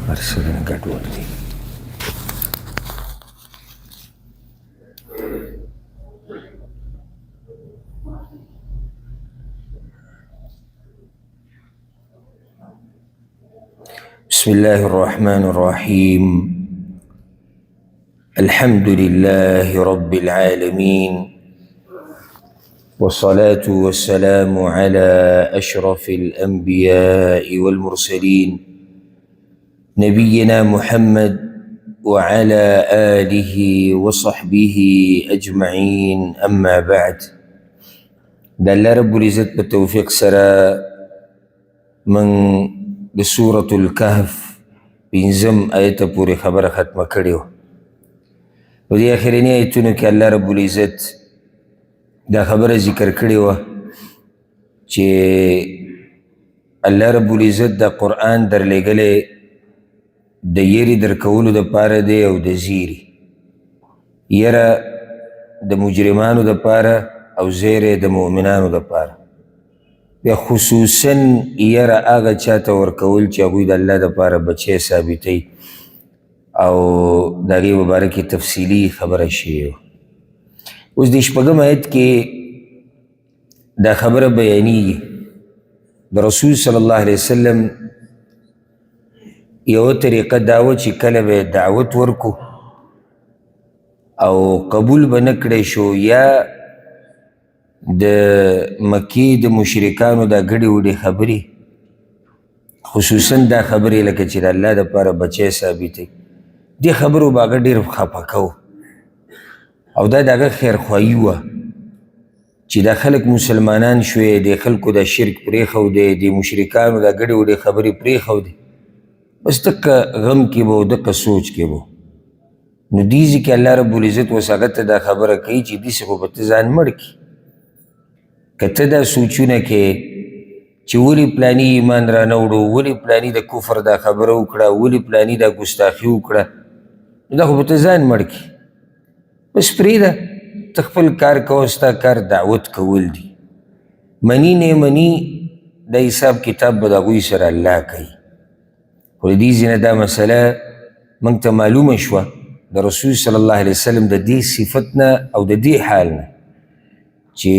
هرڅه ګډوډ دي. بسم الله الرحمن الرحيم. الحمد لله رب العالمين، والصلاة والسلام على أشرف الأنبياء والمرسلين نبينا محمد وعلى آله وصحبه أجمعين. أما بعد، دا الله رب العزت بالتوفيق سرا من بسورة الكهف بنزم آيات پوری خبر ختم کړیو. و دی آخرینی آیتونو که الله رب العزت دا خبر ذکر کړیو چې الله رب العزت دا قرآن در لګلې د یری در کولو د پاره دی او د زیری، یره د مجرمانو د پاره او زیره د مؤمنانو د پاره. بیا خصوصا یره هغه چاته ورکول چې هغوی د الله د پاره بچی ثابتی او د هغې مبارکې تفصیلي خبره شوې وه. اوس د شپږم آیت کې دا خبره بیانیږي د رسول صلی الله علیه وسلم یوه طریقه دا وه چې کله به دعوت ورکو او قبول به نه کړی شو، یا د مکې د مشرکانو دا ګډې وډې خبرې، خصوصا دا خبرې لکه چې د الله دپاره بچی ثابتی، دې خبرو به هغه ډېر خفه کو او دا د هغه خیرخواهي وه چې دا خلک مسلمانان شوې، د خلکو دا شرک پرېښودی، د مشرکانو دا ګډې وډې خبرې پرېښودې، بس دقه غم کې به و، دقه سوچ کې به. نو دې ځای کې الله رب العزت اوس هغه ته دا خبره کوي چې داسې خو به ته ځان مړ کړي. که ته دا سوچونه کې چې ولې پلاني ایمان را نه وړو، ولې پلاني د کفر دا خبره وکړه، ولې پلاني دا ګستاخي وکړه، نو دا خو به ته ځان مړ کړي. بس پرېږده، ته خپل کار کوه، ستا کار دعوت کول دي. مني نه مني دا حساب کتاب به د هغوی سره الله کوي. خو د دې ځای نه دا مسله موږ ته معلومه شوه د رسول صلی الله علیه وسلم د دې صفت نه او د دې حال نه چې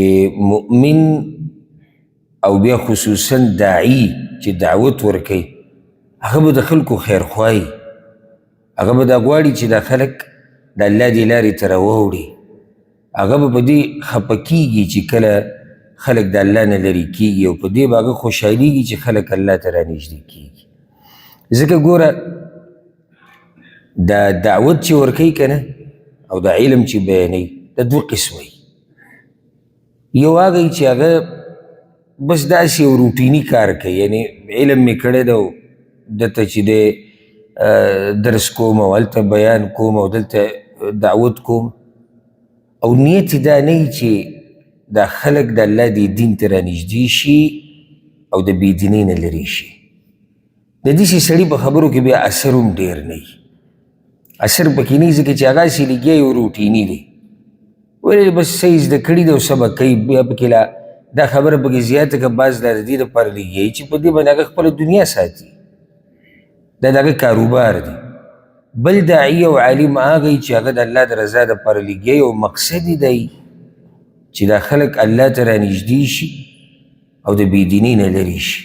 مؤمن او بیا خصوصا داعي چې دعوت ورکوي، هغه به د خلکو خیرخواهي، هغه به دا غواړي چې دا خلک د الله دې لارې ته راووړي، هغه به په دې خفه کېږي چې کله خلک د الله نه لرې کېږي، او په دې به هغه خوشحالېږي چې خلک الله ته رانږدې کېږي. ځکه ګوره دا دعوت چې ورکوي که نه او دا علم چې بیانوي دا دوه قسمه وي. یو هغه چې هغه بس داسې یو روټیني کار کوي، یعنی علم مې کړی دی او دلته چې دی درس کوم او هلته بیان کوم او دلته دعوت کوم، او نیت دا نه وي چې دا خلک د الله دې دین ته رانږدې شي او د بېدینۍ نه لرې شي. د داسې سړي په خبرو کې بیا اثر هم ډېر نه وي، اثر پکې نه وي ځکه چې هغه هسې لګیا یو روټیني دی، ولې بس څه زده کړي دی او څه به کوي، بیا پکې لا دا خبره پکې زیاته که بعض لا د دې دپاره لګیایي چې په دې باندې هغه خپله دنیا ساتي، دا د هغه کاروبار دی. بل داعي او عالم هغه چې هغه د الله د رضا دپاره لګیایي او مقصد یې دی چې دا خلک الله ته رانږدې شي او د بېدینۍ نه لرې شي.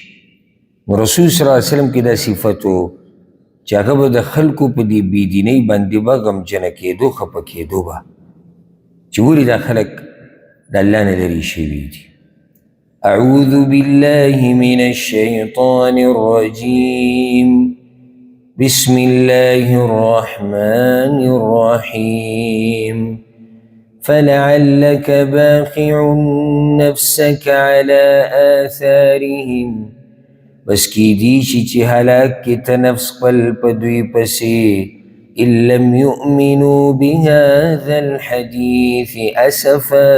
نو رسول صلی الله علیه وسلم کې دا صفت و چې هغه به د خلکو په دې بېدینۍ باندې به غمجنه کېدو، خفه کېدو به چې ولې دا خلک د الله نه لرې شوي دي. أعوذ بالله من الشيطان الرجيم. بسم الله الرحمن الرحيم. فلعلك باخع نفسك على آثارهم. بس کیدی شي چې هلاک کې ته نفس خپل په دوی پسې، إن لم يؤمنوا بهذا الحديث أسفا،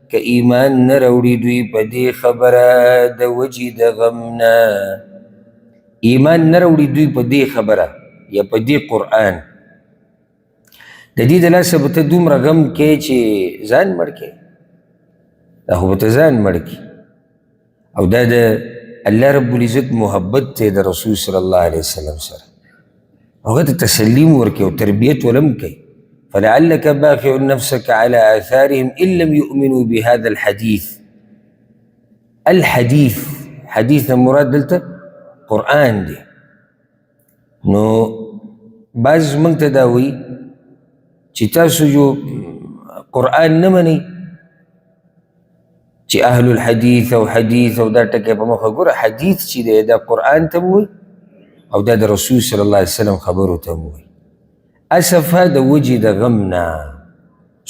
که ایمان نه راوړي دوی په دې خبره د وجې د غم نه، ایمان نه راوړي دوی په دې خبره یا په دې قرآن، د دې د لاسه به ته دومره غم کوې چې ځان مړ کوې، دا خو به ته ځان مړ کړي. او دا د الله رب العزت محبت ته د رسول صلی الله علیه وسلم سره، هغه ته تسلیم ورکړي او تربیت ولم کوي. فلعلك باخع نفسك على آثارهم إن لم يؤمنوا بهذا الحديث. الحديث حديث مراد دلته قرآن دی. نو بعض موږ ته دا وایي چې تاسو جو قرآن نه منئ، چې اهل الحديث او حدیث او دا ټکي په مخه ګوره. حدیث چې دی دا قرآن ته وایي او دا د رسول صلی الله علیه وسلم خبرو ته وایي. اسفه د وجې د غم نه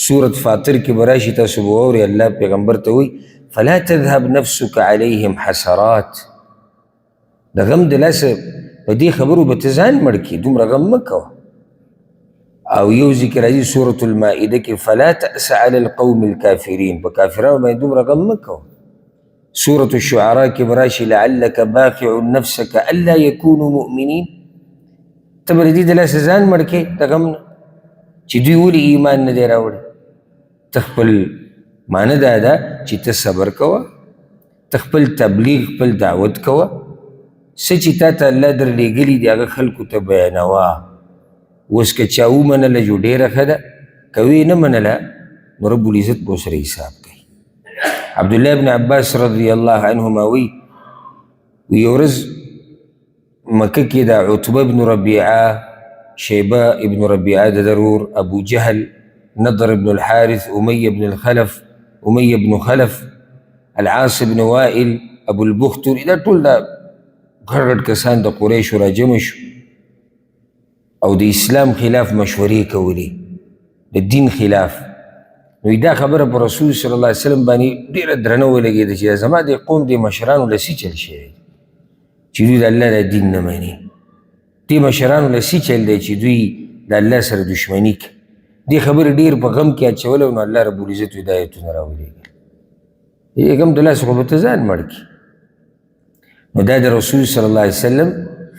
سورة فاطر کې به راشي، تاسو به واورئ الله پیغمبر ته وایي فلا تذهب نفسك عليهم حسرات. د غم د لاسه په دې خبرو به ته ځان مړ کړي، دومره غم مه کوه. او یو ذکر راځي سورة المائده کې فلا تأس على القوم الكافرين، په کافرانو باندې دومره غم مه کوه. سورة الشعراء کې به راشي لعلك باخع نفسك الا يكونوا مؤمنين. ته به د دې د لاسه ځان مړ کړې د غم نه چې دوی ولې ایمان نه دی راوړی. ته خپل معنی دا ده چې ته صبر کوه، ته خپل تبلیغ خپل دعوت کوه، څه چې تا ته الله در لیږلي دي هغه خلکو ته بیانوه. اوس که چا ومنله جو ډېره ښه ده، که ویې نه منله نو رب العزت به ورسره حساب کوي. عبدالله بن عباس رضی الله عنهما وی یو ورځ مکه کې د عتبه بن ربیعه، شیبه ابن ربیعه د ضرور، ابو جهل، نضر بن الحارث، امیه بن الخلف، امیه بن خلف، العاص بن وائل، ابو البختر، دا ټول دا غټ غټ کسان د قریشو راجمع شو او د اسلام خلاف مشورې کولې، د دین خلاف. نو دا خبره په رسول صلی الله علیه وسلم باندې ډېره درنه ولګېده چې زما د قوم د مشرانو له څه چل شوی چې دوی د الله د دین نه مني. دې مشرانو له څه چل دی چې دوی د الله سره دشمني کوي. دې خبرې ډېر په غم کې اچولی نو الله رب العزت د آیتونه راولېږي. دې غم د لاسه خو به ته ځان مړ کړي. نو دا د رسول صلی الله علیه وسلم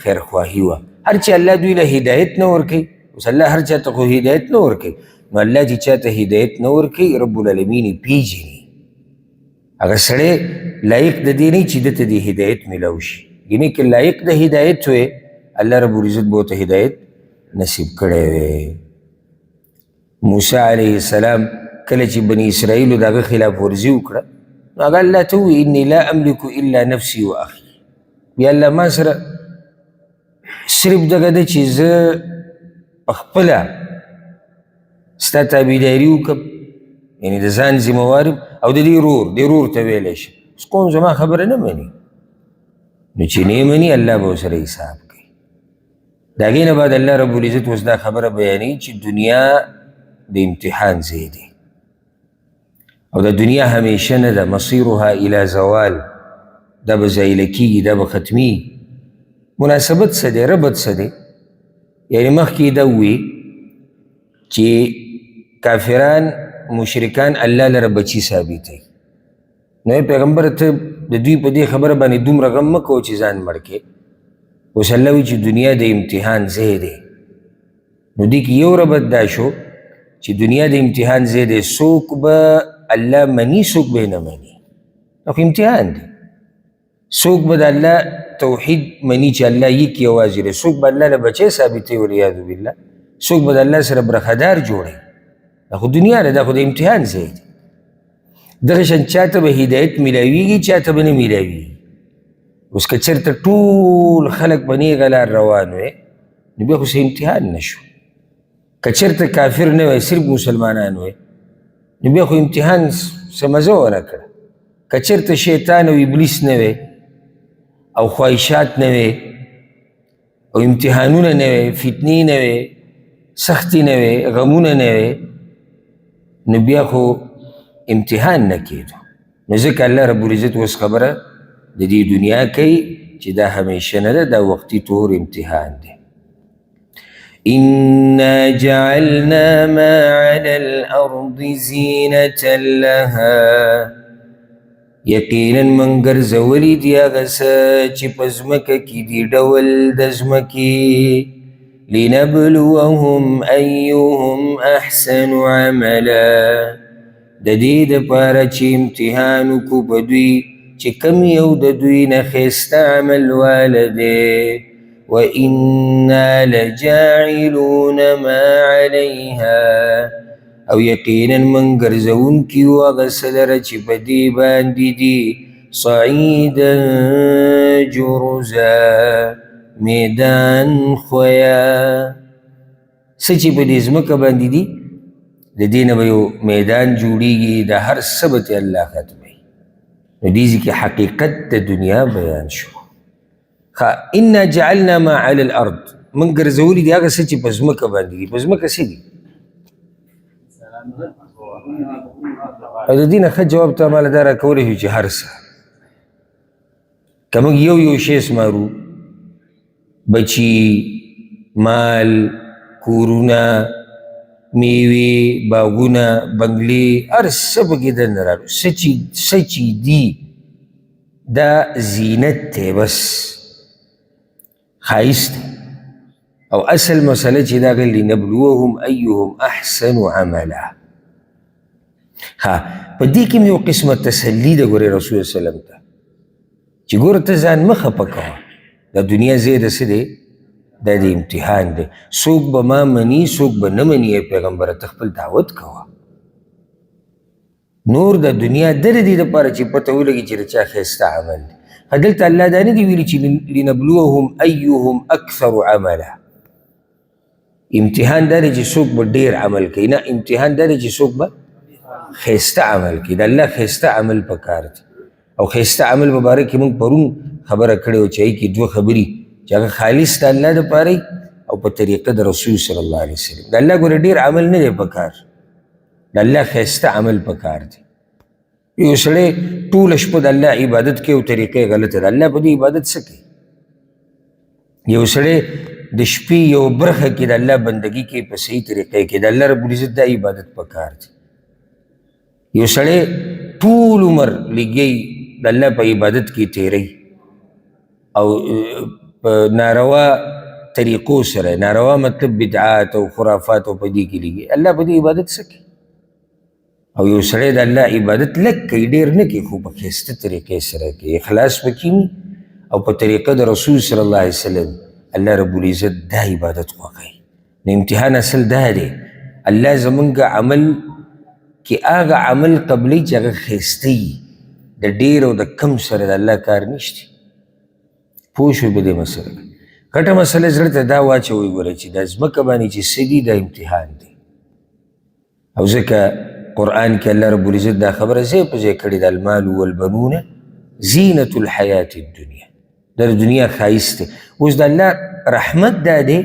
خیرخواهي وه. هر چې الله دوی له هدایت نه ورکوي، اوس الله هر چا ته خو هدایت نه ورکوي، نو الله چې چا ته هدایت نه ورکوي رب العالمین یې پیژني. هغه سړی لایق د دې نه چې ده ته د هدایت میلاو شي. یعنې که لایق د هدایت وی الله رب العزت به ورته هدایت نصیب کړی وی. موسی علیه السلام کله چې بني اسرائیلو د هغه خلاف ورزي وکړه نو هغه الله ته ووایي انی لا املک الا نفسي و اخي. بیا الله ما سره صرف دغه ده چې زه پخپله ستا تابعداري وکړم، یعنې د ځان ذمهوار او د دې ورور ته ویلی شم. اوس قوم زما خبره نه مني، نو چې نه مني الله به ورسره حساب کوي. د هغې نه بعد الله رب العزت اوس دا خبره بیانوي چې دنیا د امتحان ځای دی او د دنیا همیشه نه ده، مصیرها الی زوال، دا به زایله کېږي، دا به ختمیږي. مناسبت څه دی؟ ربط څه دی؟ یعنې مخکې دا ووي چې کافران مشرکان الله لره بچي ثابتوي. نو پیغمبر ته د دوی په دې خبره باندې دومره غم مه کوه چې ځان مړ کړې. اوس الله وایي چې دنیا د امتحان ځای دی. نو دې کې یو ربط دا شو چې دنیا د امتحان ځای دی. څوک به الله مني، څوک به یې نه مني، دا خو امتحان دی. څوک به د الله توحید مني چې الله یک یوازې دی، څوک به الله له بچی ثابتوي والعیاذ بالله، څوک به د الله سره برخدار جوړوي. دا خو دنیا ده، دا خو د امتحان ځای دی. دغه شان چاته به هدایت میلاویږي، چاته به نه میلاویږي. اوس که چېرته ټول خلک په نیغه لار روان وی نو بیا خو څه امتحان نه شو. که چېرته کافر نه وی، صرف مسلمانان وی، نو بیا خو امتحان څه مزه ونه کړه. که چېرته شیطان او ابلیس نه وی او خواهشات نه وی او امتحانونه نه وی، فتنې نه وی، سختي نه وی، غمونه نه وی، نو بیا خو امتحان نه کېدو. نو ځکه الله رب العزت اوس خبره د دې دنیا کوي چې دا همیشه نه ده، دا وقتي طور امتحان دی. إنا جعلنا ما على الأرض زينة لها، یقینا من ګرځولي دي هغه څه چې په ځمکه کې دي ډول د ځمکې، لنبلوهم أيهم أحسن عملا، د دې دپاره چې امتحان وکړو په دوی چې کم یو د دوی نه ښایسته عمل واله دی. وَإِنَّا لَجَاعِلُونَ مَا عَلَيْهَا او یقینا من ګرځون کیو هغه څه لره چې په دې باندې دي صعیدا جرزا میدان خویا څه چې په دې ځمکه باندې دي د دې نه به یو میدان جوړیږي د هر څه به ته الله ختموي نو دې کې حقیقت د دنیا بیان شو انا جعلنا ما علی الارض من ګرځولي دي هغه څه چې په ځمکه باندې دي په ځمکه څه دي او د دې نه ښه جواب ته ماله دا راکولی شو چې هر څه که موږ یو شی اسمارو بچي مال کورونه میوې باغونه بنګلې هر څه پکې دننه راغلو څه چې دي دا زینت دی بس ښایست دی او اصل مسئله چې دا غل لنبلوهم ایهم احسن عملا په دې کې یو قسمه تسلی ده ګورې رسول صلی الله علیه وسلم ته چې ګوره ته ځان مه خفه کوه د دنیا ځای د څه دی دا د امتحان دی څوک به ما مني څوک به نه مني پیغمبره ته خپل دعوت کوه نور د دنیا د دې دپاره چې پته ولګي چې د چا ښایسته عمل دی دلته الله دا نه دي ویلي چې لنبلوهم ایهم اکثر عملا امتحان دا دی چې څوک به ډېر عمل کوي نه امتحان دا دی چې څوک به ښایسته عمل کوي د الله ښایسته عمل پکار دی او ښایسته عمل په باره کې موږ پرون خبره کړې وه چې هغې کې دوه خبرې چې هغه خالص د الله دپاره او په طریقه د رسول صلی الله علیه وسلم د الله ګوره ډېر عمل نه دی پکار د الله ښایسته عمل پکار دی یو سړی ټوله شپه د الله عبادت کوي او طریقه یې غلطه ده الله په دې عبادت څه کوي یو سړی د شپې یو برخه کې د الله بندګي کوي په صحیح طریقه کې د الله رب العزت دا عبادت پکار دی یو سړی ټول عمر لګي د الله په عبادت کې تیری او په ناروا طریقو سره ناروا مطلب بدعات او خرافات او په دې کې لګي الله په دې عبادت څه کوي او یو سړی د الله عبادت لږ کوي ډېر نه کوي خو په ښایسته طریقې سره کوي اخلاص پکې او په طریقه د رسول صلی الله علیه وسلم الله رب العزت دا عبادت خوښوي نو امتحان اصل دا دی الله زمونږ عمل کې هغه عمل قبلی چې هغه ښایسته وي د ډېر او د کم سره د الله کار نشته پوه شوې په دې مسله غټه مسله زړه ته دا واچوئ ګوره چې دا ځمکه باندې چې څه دي دا امتحان دی او ځکه قرآن کې الله رب العزت دا خبره ځای په ځای کړې ده المال والبنون زینة الحیات الدنیا دا د دنیا ښایست دی اوس د الله رحمت دا دی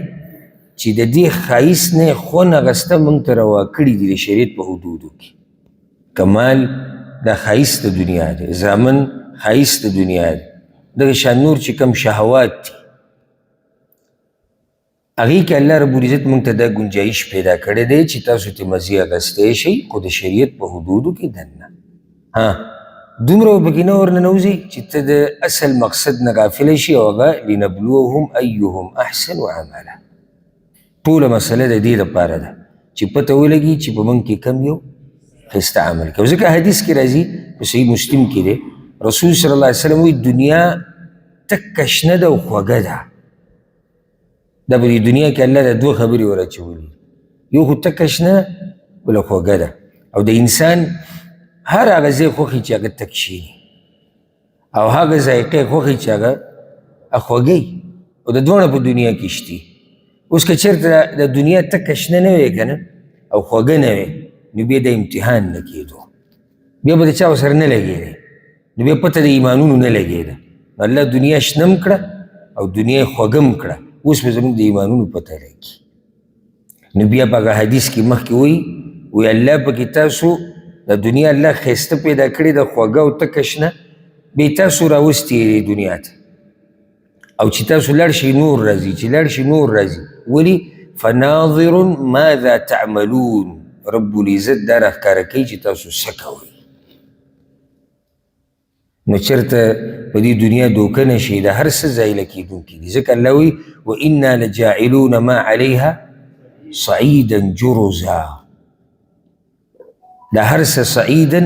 چې د دې ښایست نه خوند اخیسته موږ ته روا کړي دي د شریعت په حدودو کې کمال دا ښایست د دنیا دی زامن ښایست د دنیا دی دغه شان نور چې کوم شهوات دي هغې کې الله رب العزت موږ ته دا ګنجایش پیدا کړی دی چې تاسو ترې مزې اخیستی شئ خو د شریعت په حدودو کې دننه دومره به پکې نه ورننوځئ چې ته د اصل مقصد نه غافله شي او هغه لنبلوهم ایهم احسن عملا ټوله مسله د دې دپاره ده چې پته ولګي چې په موږ کې کم یو ښایسته عمل کوي ځکه حدیث کې راځي په صحیح مسلم کې دی رسول صلی الله علیه وسلم وایي دنیا تکه شنه ده او خوږه ده دا په دې دنیا کې الله د دوه خبرې ور اچولي یو خو تکه شنه بله خوږه ده او د انسان هر هغه ځای خوښي چې هغه تک شي او هغه ذایقې خوښي چې هغه خوږی او د دواړه په دنیا کې شتي اوس که چېرته د دنیا تکه شنه نه وی که نه او خوږه نه وی نو بیا د امتحان نه کېدو بیا به د چا ورسره نه لګېدی نو بیا پته د ایمانونو نه لګېده نو الله دنیا شنه کړه او دنیا خوږه کړه اوس به زموږ د ایمانونو پته لګي نو بیا په هغه حدیث کې مخکې وایي الله پکې تاسو د دنیا الله ښایسته پیدا کړې ده خوږه او تکه شنه بیا تاسو راوستي یې دنیا ته او چې تاسو لاړ شئ نور راځي چې لاړ شئ نور راځي ولې فناظر ماذا تعملون رب العزت دا راښکاره کوي چې تاسو څه کوئ نو چېرته په دې دنیا دوکه نه شي د هر څه ځایله کېدونکي دي ځکه الله وایي وانا لجاعلون ما علیها صعیدا جرزا دا هر څه صعیدا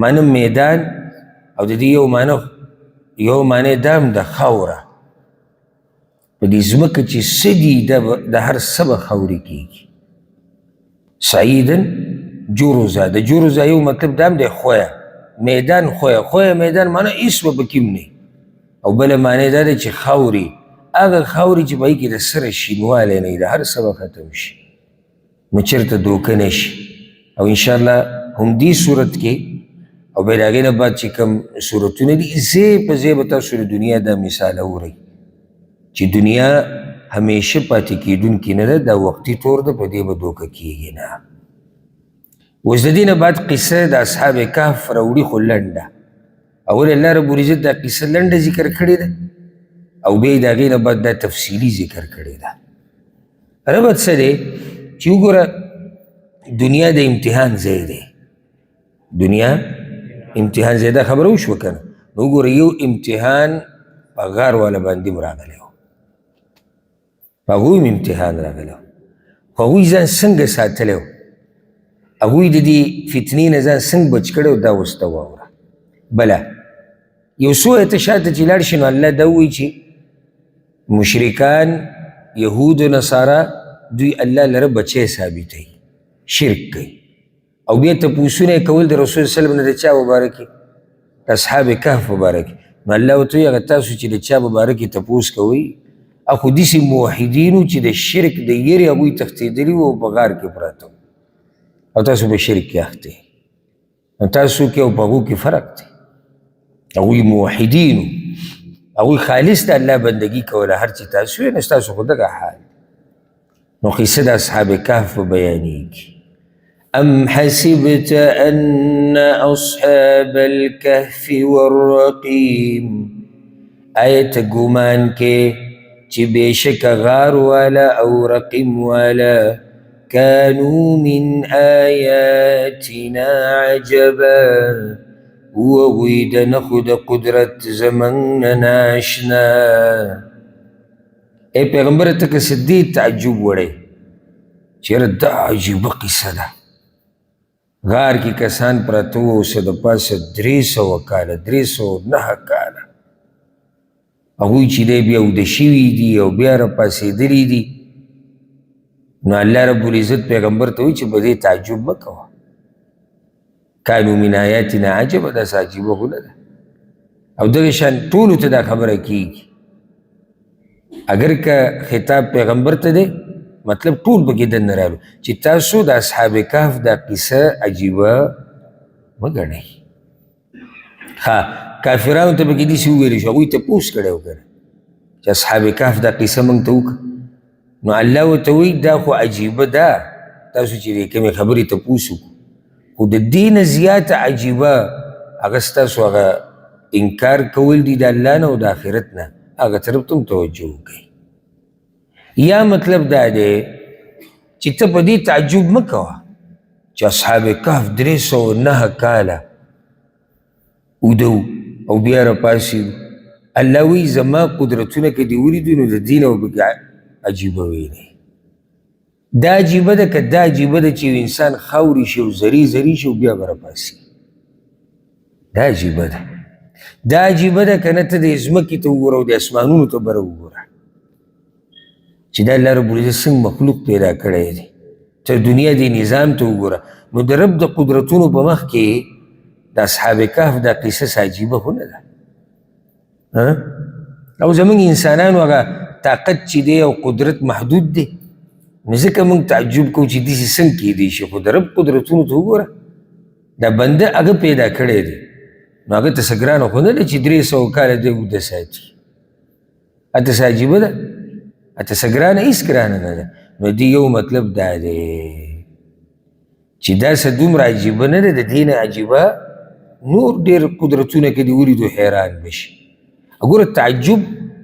معنی میدان او د دې یو معنی دام د خاوره په دې ځمکه چې څه دي د هر څه به خاورې کېږي. سعیدا جرزا، د جرزا یو مطلب دا هم دی خویه میدان، خویه میدان معنی هېڅ به پکې هم نه، او بله معنی دا دی چې خاورې، هغه خاورې چې په هغې کې د سره شینوالی نه وي، د هر څه به ختم شي، نو چېرته دوکه نه شي. او انشاءالله همدې صورت کې او بیا د هغې نه بعد چې کوم صورتونه دي ځای په ځای به تاسو د دنیا دا مثال اورئ چې دنیا همیشه پاتې کېدونکې نه ده، دا وقتي طور ده، په دې به دوکه کېږي نه. اوس د دې نه بعد قصه د اصحاب کهف راوړي خو لنډه. اول الله رب العزت دا قصه لنډه ذکر کړې ده او بیا یې د هغې نه بعد دا تفصیلي ذکر کړې ده. ربط څه دی چې وګوره دنیا د امتحان ځای دی، دنیا امتحان ځای، دا خبره وشوه که نه؟ نو وګوره یو امتحان په غار والا باندې هم راغلی و، په هغوی هم امتحان راغلی و، خو هغوی ځان څنګه ساتلی و، هغوی د دې فتنې نه ځان څنګه بچ کړی و، دا اوس ته واوره. بله یو څو ایته شاته چې لاړ شي نو الله دا ووایي چې مشرکان یهود و نصارا دوی الله لره بچی ثابتوي، شرک کوي، او بیا تپوسونه یې کول د رسول صلی الله علیه وسلم نه د چا مبارک کې؟ د اصحاب کهف مبارک. نو الله ورته وایي هغه تاسو چې د چا مبارک کې تپوس کوئ هغه خو داسې موحدینو چې د شرک د یرې هغوی تښتېدلي وو او په غار کې پراته وو، او تاسو په شرک کې اخته یې. نو تاسو کې او په هغو کې فرق دی. هغوی موحدینو، هغوی خالص د الله بندګي کوله، هر چې تاسو یې نو ستاسو خو دغه حال. نو قصه د اصحاب کهف بیانېږي. أم حسبت أن أصحاب الكهف والرقيم، آیت گمان کے چی بیشک غار والا او رقم والا كانوا من آیاتنا عجبا، وغوید نخود قدرت زمن ناشنا. اے پیغمبر تک صدی تعجب وڑے چیر دا عجیب قصه ده. غار کی کسان پرته وو اوس د پاسه 300 کاله، 309 کاله، هغوی چې دی بیا اوده شوي دي او بیا راپاڅېدلي دي. نو الله رب العزت پیغمبر ته وایي چې په دې تعجب مه کوه، کانو من آیاتنا عجبه، داسې عجیبه خو نه ده. او دغه شان ټولو ته دا خبره کېږي، اگر که خطاب پیغمبر ته دی مطلب ټول پکې دننه رالو چې تاسو د اصحاب کهف دا قصه عجیبه مه ګڼئ. ښه کافرانو ته پکې داسې وویلی شو، هغوی تپوس کړی و که نه چې اصحاب کهف دا قصه موږ ته وکړه. نو الله ورته وایي دا خو عجیبه ده، تاسو چې د کومې خبرې تپوس وکړو، خو د دې نه زیاته عجیبه هغه ستاسو هغه انکار کول دي د الله نه او د آخرت نه، هغه طرف ته هم توجه وکړئ. یا مطلب دا دی چې ته په دې تعجب مه کوه چې اصحاب کهف 309 کاله اوده وو او بیا راپاڅېدو. الله وایي زما قدرتونه که دې ولیدو نو د دې نه به عجیبه وینې. دا عجیبه ده که دا عجیبه ده چې یو انسان خاورې شي او زری شي او بیا به راپاڅي، دا عجیبه ده. دا عجیبه ده که نه ته د ځمکې ته وګوره او د اسمانونو ته بره وګوره چې دا الله رب العزت څنګه مخلوق پیدا کړی دی. ته دنیا د نظام ته وګوره، نو د رب د قدرتونو په مخ کې د اصحاب کهف دا قصه عجیبه خو نه ده. او زمونږ انسانانو هغه طاقت چې دی او قدرت محدود دی، نو ځکه موږ تعجب کوو چې داسې څنګه کیدی شي. خو د رب قدرتونو ته وګوره، دا بنده هغه پیدا کړی دی، نو هغه ته څه ګرانه خو نه ده چې 300 کاله دی اوده ساتي. هته څه عجیبه ده؟ هته څه ګرانه؟ هېڅ ګرانه نه ده. نو دې یو مطلب دا دی چې دا څه دومره عجیبه نه ده، د دې نه عجیبه نور ډېر قدرتونه که دې ولیدو حیران بشي. وګوره تعجب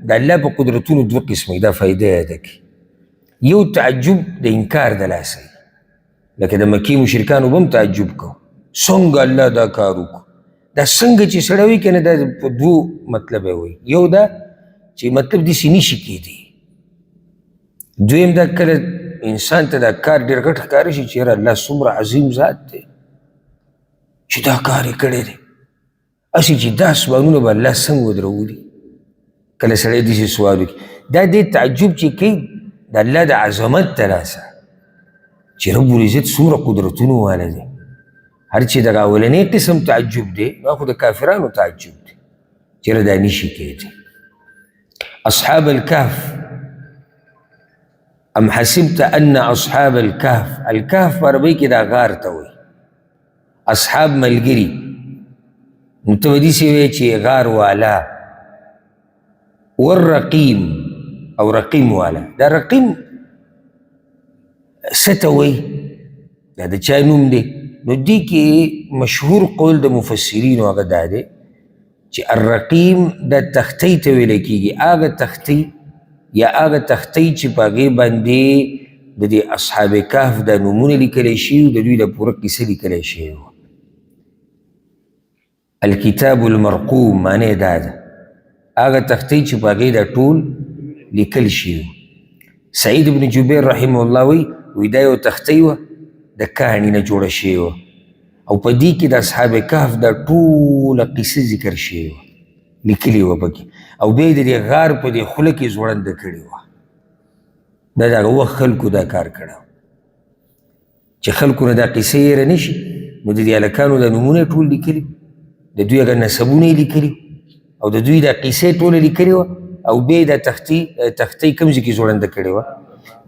د الله په قدرتونو 2 قسمه، دا فایده یاده کړي. یو تعجب د انکار د لاسه، لکه د مکې مشرکانو به هم تعجب کو څنګه الله دا کار وکړو. دا څنګه چې سړی وایي که نه، دا په 2 مطلب یې وایي. یو دا چې مطلب داسې نشي کېدی. دویم دا کله انسان ته دا کار ډېر غټ ښکاره شي چې یاره الله څومره عظیم ذات دی چې دا کار یې کړی دی، هسې چې دا اسمانونه به الله څنګه ودرولي. کله سړی داسې سوال وکړي دا دې تعجب چې کوي د الله د عظمت ته راسه چې رب العزت څومره قدرتونه والا دی. هر چې دغه اولنی قسم تعجب دی نو خو د کافرانو تعجب دی چېرې دا نشي کېدی. اصحاب الكهف ام حسبت ان اصحاب الكهف، الكهف په عربۍ کې دا غار ته وایي، اصحاب ملګري، نو ته به داسې وایې چې غار والا، والرقیم او رقیم والا. دا رقیم څه ته وایي؟ دا د چا نوم دی؟ نو دې کې مشهور قول د مفسرینو هغه دا دی چې الرقیم د تختۍ ته ویلی کېږي، هغه تختۍ یا هغه تختۍ چې په هغې باندې د دې اصحاب کهف دا نومونه لیکلی شوي د دوی د پوره کیسه لیکلی شوی وه. الکتاب المرقوم معنی دا ده هغه تختۍ چې په هغې دا ټول لیکل شوي. سعید بن جبیر رحمه الله وی دا یو تختۍ وه د کاڼي نه جوړه شوې وه او په دې کې د اصحاب کهف دا ټوله قیسه ذکر شوې وه، لیکلې وه پکې، او بیا یې د دې غار په دې خوله کې ځوړنده کړې وه. دا د هغه وخت خلکو دا کار کړی چې خلکو نه دا قیسه هېره نه شي، نو د دې هلکانو دا نومونه یې ټول لیکلي، د دوی هغه نسبونه یې لیکلي او د دوی دا قیسه یې ټوله لیکلې وه، او بیا یې دا تختۍ کوم ځای کې ځوړنده کړې وه،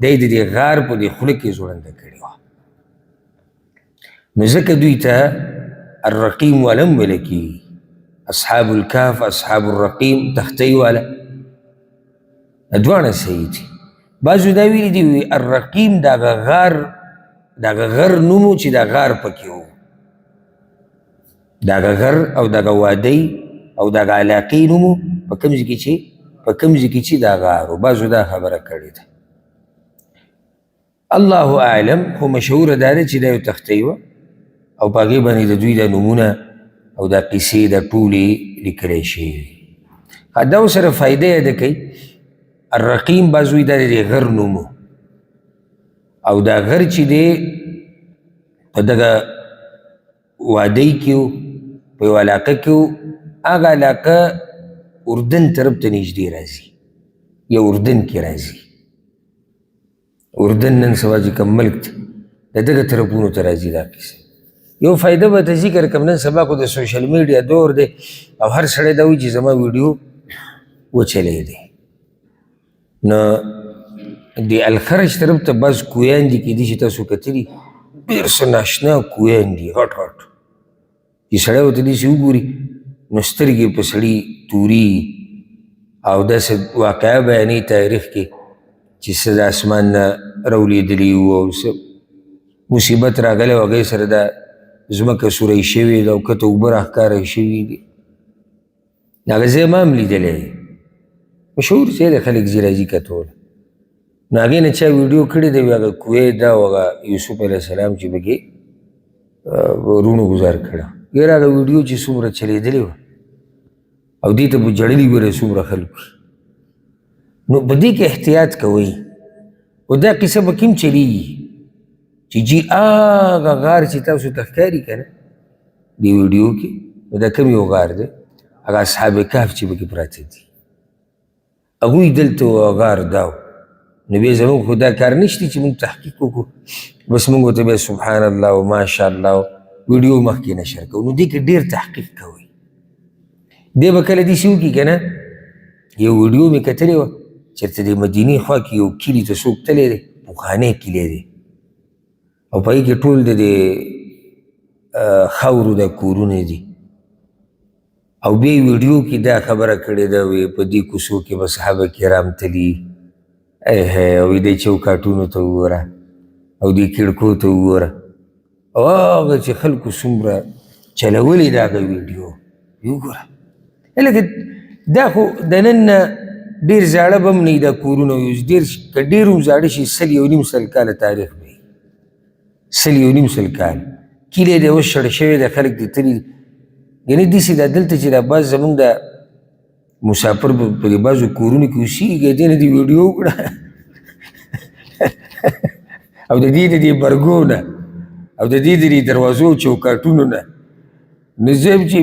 دا یې د دې غار په دې خوله کې ځوړنده کړې وه. نو ځکه دوی ته الرقیم والا هم ویلی کېږي، اصحاب الكهف، اصحاب الرقیم، تختۍ والا، دواړه صحیح دي. بعضو دا ویلي دي الرقیم د هغه غار د هغه غر نوم و چې دا غار پکې و، د هغه غر او د هغه وادۍ او د هغه علاقې نوم و په کوم ځای کې چې دا غار و. بعضو دا خبره کړې ده، الله اعلم، خو مشهوره دا ده چې دا یو تختۍ وه او په هغې باندې د دوی دا نومونه او دا قیسې دا ټولې لیکلی شوې. دا ورسره فایده یاده کوي، الرقیم بعض وایي دا د دې غر نوم و او دا غر چې دی په دغه وادۍ کې و، په یو علاقه کې و، هغه علاقه اردن طرف ته نږدې راځي یا اردن کې راځي. اردن نن سبا چې کوم ملک دی د دغه طرفونو ته راځي دا قیسه. یو فایده به ته ذکر کړم، نن سبا خو د سوشل میډیا دور دی او هر سړی دا وایي چې زما ویډیو وچلی دی. نو د الخرج طرف ته بعض کویان دي، کېدای شي تاسو کتلي، ډېر څه ناشنا کویان دي، هټ چې سړی ورته داسې وګوري نو سترګې په سړي توري او داسې واقعه بیانوي تاریخ کې چې څه د اسمان نه راولېدلي وو او څه مصیبت راغلی و، هغې سره دا ځمکه سوری شوې ده او کته اوبه راښکاره شوي دي. هغه ځای ما هم لیدلی دی، مشهور ځای دی، خلک ځي راځي کتوله. نو هغې نه چا ویډیو کړې ده، هغه کوی ده او هغه یوسف علیه السلام چې پکې روڼو ګزار کړه. ګیر هغه ویډیو چې څومره چلېدلې وه او دې ته به جړلي وره څومره خلکو. نو په دې کې احتیاط کوئ، او دا قصه به کوم چلیږي چې جی هغه غار چې تاسو ته ښکاري که نه دې ویډیو کې، نو دا کوم یو غار دی؟ هغه اصحاب کهف چې پکې پراته دي، هغوی دلته و غار دا و. نو بیا زموږ خو دا کار نشته چې موږ تحقیق وکړو، بس موږ ورته بیا سبحان الله و ماشاء الله ویډیو مخکې نشر کوو. نو دې کې ډېر تحقیق کوئ. دی به کله داسې وکړي که نه، یو ویډیو مې کتلې وه چېرته د مدینې خوا کې یو کلي ته څوک تللی دی، پخوانی کلی دی او په هغې کې ټول د دې خاورو دا کورونه دي، او بیا یې ویډیو کې دا خبره کړې ده، وی په دې کوڅو کې به صحابه کرام تلي، او دې چوکاټونو ته وګوره او دې کړکو ته وګوره، او هغه چې خلکو څومره چلولې ده هغه ویډیو وګوره. لکه دا خو د نن نه ډېر زاړه به هم نه وي دا کورونه، که ډېر هم زاړه شي 100 کاله تاریخ به وي، 100 کال کلی دی اوس شړ شوی دی، خلک دې تلي. یعنې داسې دا دلته چې دا بعض زمونږ د مسافر په دې بعضو کورونو کې اوسېږي، دې نه دې ویډیو وکړه او د دې برګو نه او د دې دروازو چوکاټونو نه، نو زه یم چې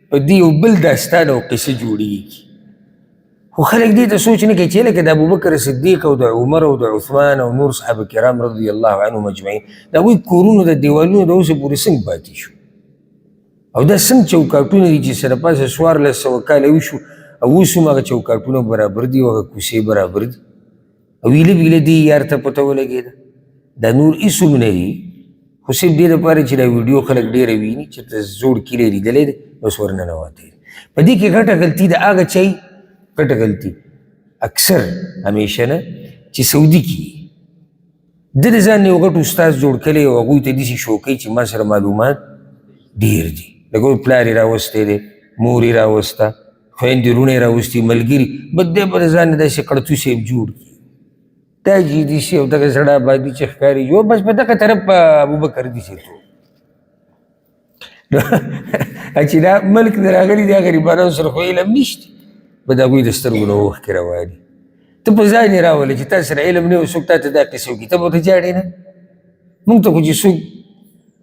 په دې یو بل داستان او قصه جوړېږي خو خلک دې ته سوچ نه کوي چې لکه د ابوبکر صدیق او د عمر او د عثمان او نور صحابه کرام رضی الله عنهم اجمعین د هغوی کورونو د دیوالونو د اوسه پورې څنګه پاتې شو او دا څنګه چوکاټونه دي چې سره پاسه 1400 کاله وشو او اوس هم هغه چوکاټونه برابر دي او هغه کوڅې برابر دي او ویله ویله دي یار ته پته ولګېده دا نور هېڅ هم نه دي خو صرف دې لپاره چې دا ویډیو خلک ډېره ویني چې ته زوړ کلی لیدلی دی بس ورننوتی دی په دې کې غټه غلطي د هغه چای غټه غلطي اکثر همیشه نه چې سعودي کې ده د ځان نه یو غټ استاد جوړ کړی او هغوی ته داسې شو کوي چې ما سره معلومات ډېر دي لکه پلار یې راوستی دی مور یې راوسته خویندې وروڼه یې راوستي ملګري بس دی به د ځان نه داسې قړڅو صاحب جوړ کړي دا جدي شي او دغه زړه آبادي چې ښکاري جو بس په دغه طرف په ابوبکر دي شي چې دا ملک د راغلي دي غریبانو سره خو علم نشته به د هغوی د سترګو نه اوښکې رواني ته په ځان یې راولې چې تا سره علم نه و څوک تا ته دا قصه وکړي ته به ورته جاړې نه مونږ ته خو چې څوک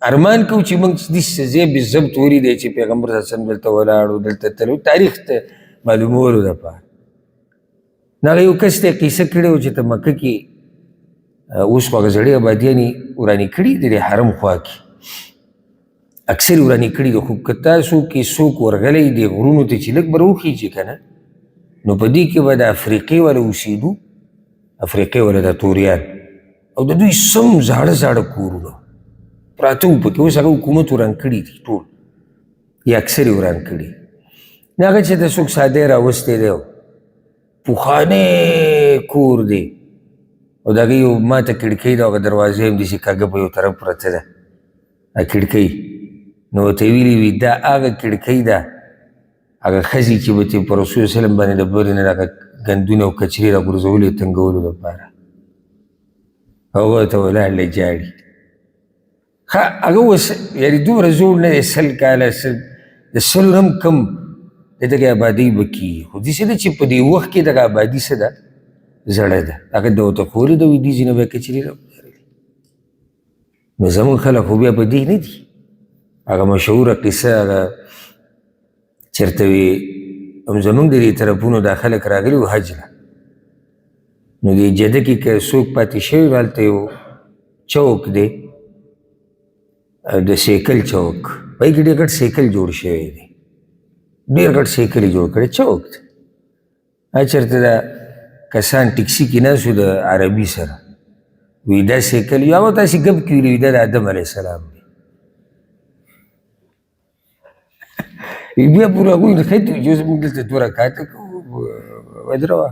ارمان کوو چې مونږ داسې ځای بالضبط ولیدی چې پیغمبر صلی الله علیه وسلم دلته ولاړ و دلته تللی و تاریخ ته معلومولو دپاره نو هغه یو کس ته یې قیصه کړې وه چې ته مکه کې اوس خو هغه زړې آبادیانې ورانې کړي د دې حرم خوا کې اکثر یې ورانې کړي دي خو که تاسو کې څوک ورغلی دې غرونو ته چې لږ به راوخیږي که نه نو په دې کې به د افریقې والا اوسېدو افریقې والا د توریان او د دوی سم زاړه زاړه کورونه پراته وو پکې اوس هغه حکومت وران کړي دي ټول یا اکثر یې وران کړي نه هغه چې د څوک ساده راوستی دی پخوانی کور دی او د هغې یو ماته کړکۍ ده او هغه دروازې هم داسې کږه په یو طرف پرته ده کړکۍ نو ورته یې ویلي وي دا هغه کړکۍ ده هغه ښځې چې به ترې په رسول وسلم باندې د برې نه هغه ګندونه او کچرې راغورځولې تنګولو دپاره هغه ورته ولاړلی جاړي ښه هغه اوس یعنې دومره زوړ نه دی 100 کاله د 100 هم کم د دغې آبادۍ به کېږي خو داسې ده چې په دې وخت کې دغه آبادي څه ده زړه ده هغه د ورته ښولې ده وي دې ځینې به یې کچرې راوګرلې نو زمونږ خلک خو بیا په دې نه دي هغه مشهوره قصه هغه چېرته وي زمونږ د دې طرفونو دا خلک راغلي وو حج له نو دې جده کې که څوک پاتې شوي وي هلته یو چوک دی د سیکل چوک پای کې ډېر غټ سیکل جوړ شوی دی ډېر غټ سیکل یې جوړ کړی چوک دی چېرته دا کسان ټکسي کې ناست وو د عربي سره وی دا سیکل یو هغه تاسې ګپ کې ویلي وي دا د آدم علیه السلام دی بیا پورې هغوی نښتې وي چې اوس موږ دلته 2 رکعته کوو ودروه